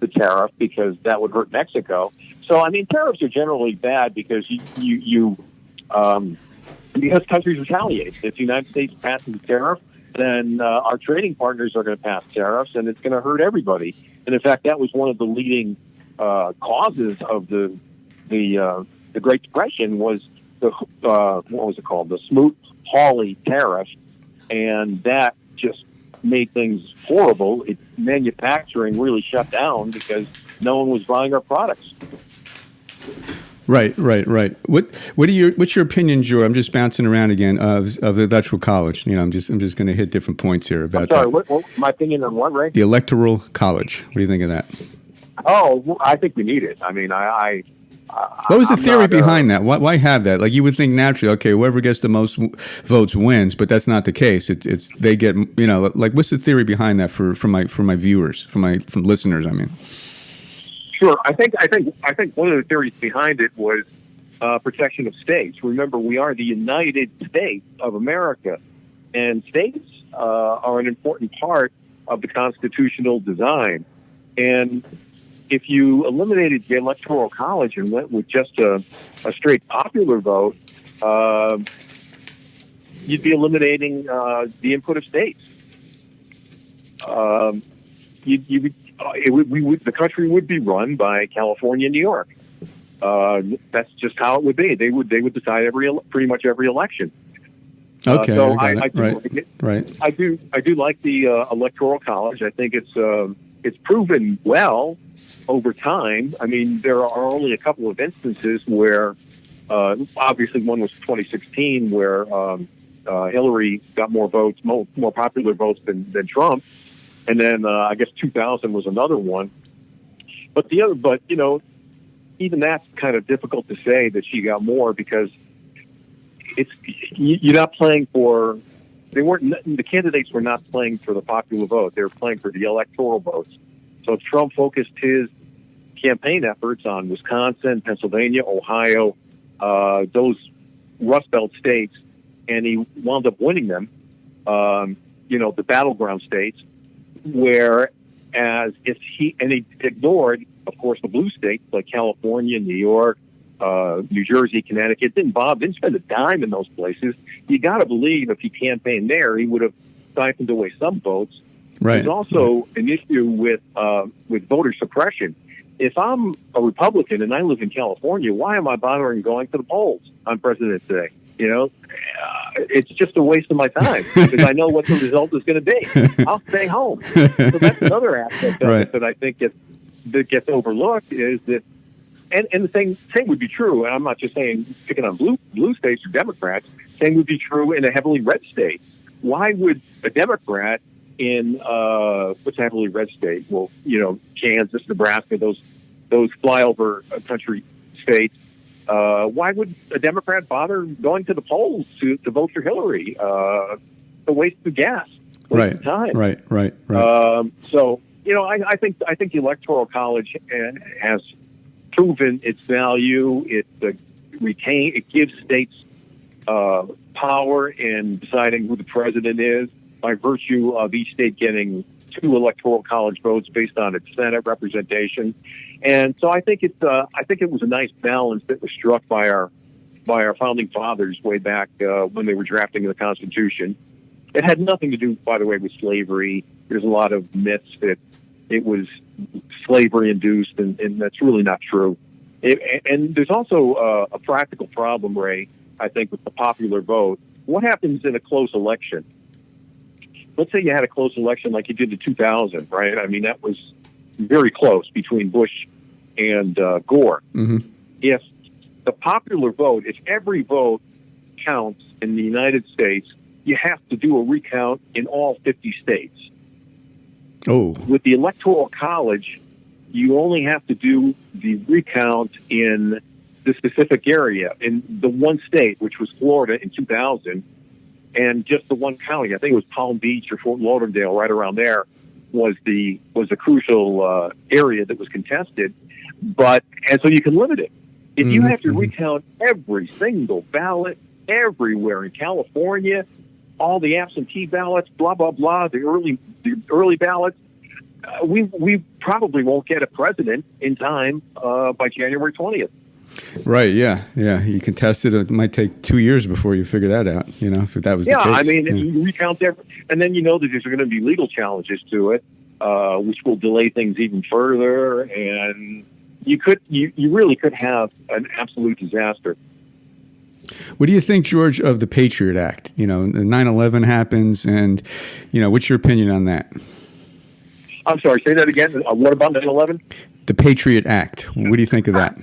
the tariff because that would hurt Mexico. So, tariffs are generally bad because because countries retaliate. If the United States passes a tariff, then our trading partners are going to pass tariffs, and it's going to hurt everybody. And in fact, that was one of the leading causes of the Great Depression was what was it called? The Smoot-Hawley tariff, and that just made things horrible. Manufacturing really shut down because no one was buying our products. Right. What's your opinion, Joe? I'm just bouncing around again of the electoral college. I'm just going to hit different points here about. I'm sorry. What my opinion on what, Ray? The electoral college. What do you think of that? Oh, well, I think we need it. What was the theory behind that? Why have that? Like, you would think naturally, okay, whoever gets the most votes wins, but that's not the case. It's they get, like, what's the theory behind that for my viewers, from listeners? Sure. I think one of the theories behind it was protection of states. Remember, we are the United States of America, and states are an important part of the constitutional design. And if you eliminated the Electoral College and went with just a straight popular vote, you'd be eliminating the input of states. the country would be run by California and New York. That's just how it would be. They would decide pretty much every election. Okay, so I do right. like it. Right. I do like the Electoral College. I think it's proven well over time. I mean, there are only a couple of instances where, obviously, one was 2016, where Hillary got more votes, more popular votes than Trump, and then I guess 2000 was another one. But even that's kind of difficult to say that she got more, because you're not playing for. The candidates were not playing for the popular vote. They were playing for the electoral votes. So Trump focused his campaign efforts on Wisconsin, Pennsylvania, Ohio, those Rust Belt states, and he wound up winning them. The battleground states, whereas he ignored, of course, the blue states like California, New York, New Jersey, Connecticut. Didn't spend a dime in those places. You got to believe if he campaigned there, he would have siphoned away some votes. Right. There's also an issue with voter suppression. If I'm a Republican and I live in California, why am I bothering going to the polls on President's Day? It's just a waste of my time because I know what the result is going to be. I'll stay home. So that's another aspect of it that I think that gets overlooked, is that. And the same would be true, and I'm not just saying picking on blue states or Democrats. Same would be true in a heavily red state. Why would a Democrat in what's a heavily red state? Well, Kansas, Nebraska, those flyover country states. Why would a Democrat bother going to the polls to vote for Hillary? A waste of gas, waste of time. Right. So I think the Electoral College has proven its value. It gives states power in deciding who the president is by virtue of each state getting 2 Electoral College votes based on its Senate representation. And so I think it was a nice balance that was struck by our founding fathers way back when they were drafting the Constitution. It had nothing to do, by the way, with slavery. There's a lot of myths that it was slavery induced, and that's really not true. And there's also a practical problem, Ray, I think, with the popular vote. What happens in a close election? Let's say you had a close election like you did in 2000, right? I mean, that was very close between Bush and Gore. Mm-hmm. If the popular vote, if every vote counts in the United States, you have to do a recount in all 50 states. Oh. With the Electoral College, you only have to do the recount in the specific area, in the one state, which was Florida in 2000, and just the one county. I think it was Palm Beach or Fort Lauderdale, right around there, was the crucial area that was contested. And so you can limit it. If you have to recount every single ballot everywhere in California, all the absentee ballots, blah blah blah, the early ballots, we probably won't get a president in time by January 20th. Right. Yeah. You contest it. It might take 2 years before you figure that out. If that was the case. I mean, you recount there, and then that there's going to be legal challenges to it, which will delay things even further, and you really could have an absolute disaster. What do you think, George, of the Patriot Act? 9/11 happens, and what's your opinion on that? I'm sorry, say that again. What about 9/11? The Patriot Act. What do you think of that?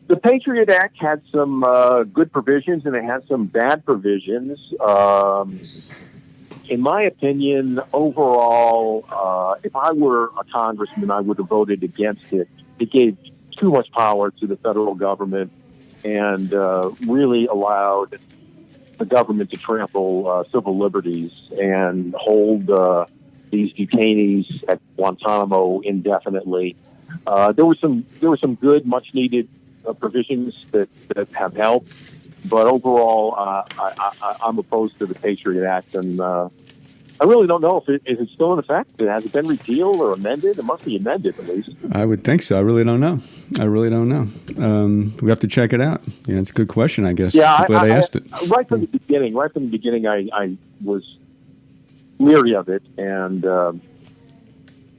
The Patriot Act had some good provisions, and it had some bad provisions. In my opinion, overall, if I were a congressman, I would have voted against it. It gave too much power to the federal government and really allowed the government to trample civil liberties and hold these detainees at Guantanamo indefinitely. There were some good, much needed provisions that have helped, but overall, I'm opposed to the Patriot Act, and I really don't know if it's still in effect. Has it been repealed or amended? It must be amended, at least. I would think so. I really don't know. We have to check it out. It's a good question, I guess. Yeah, I'm glad I asked it. Right from the beginning, I was leery of it, and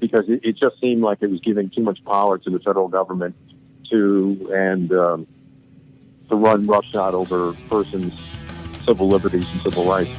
because it just seemed like it was giving too much power to the federal government to run roughshod over persons' civil liberties and civil rights.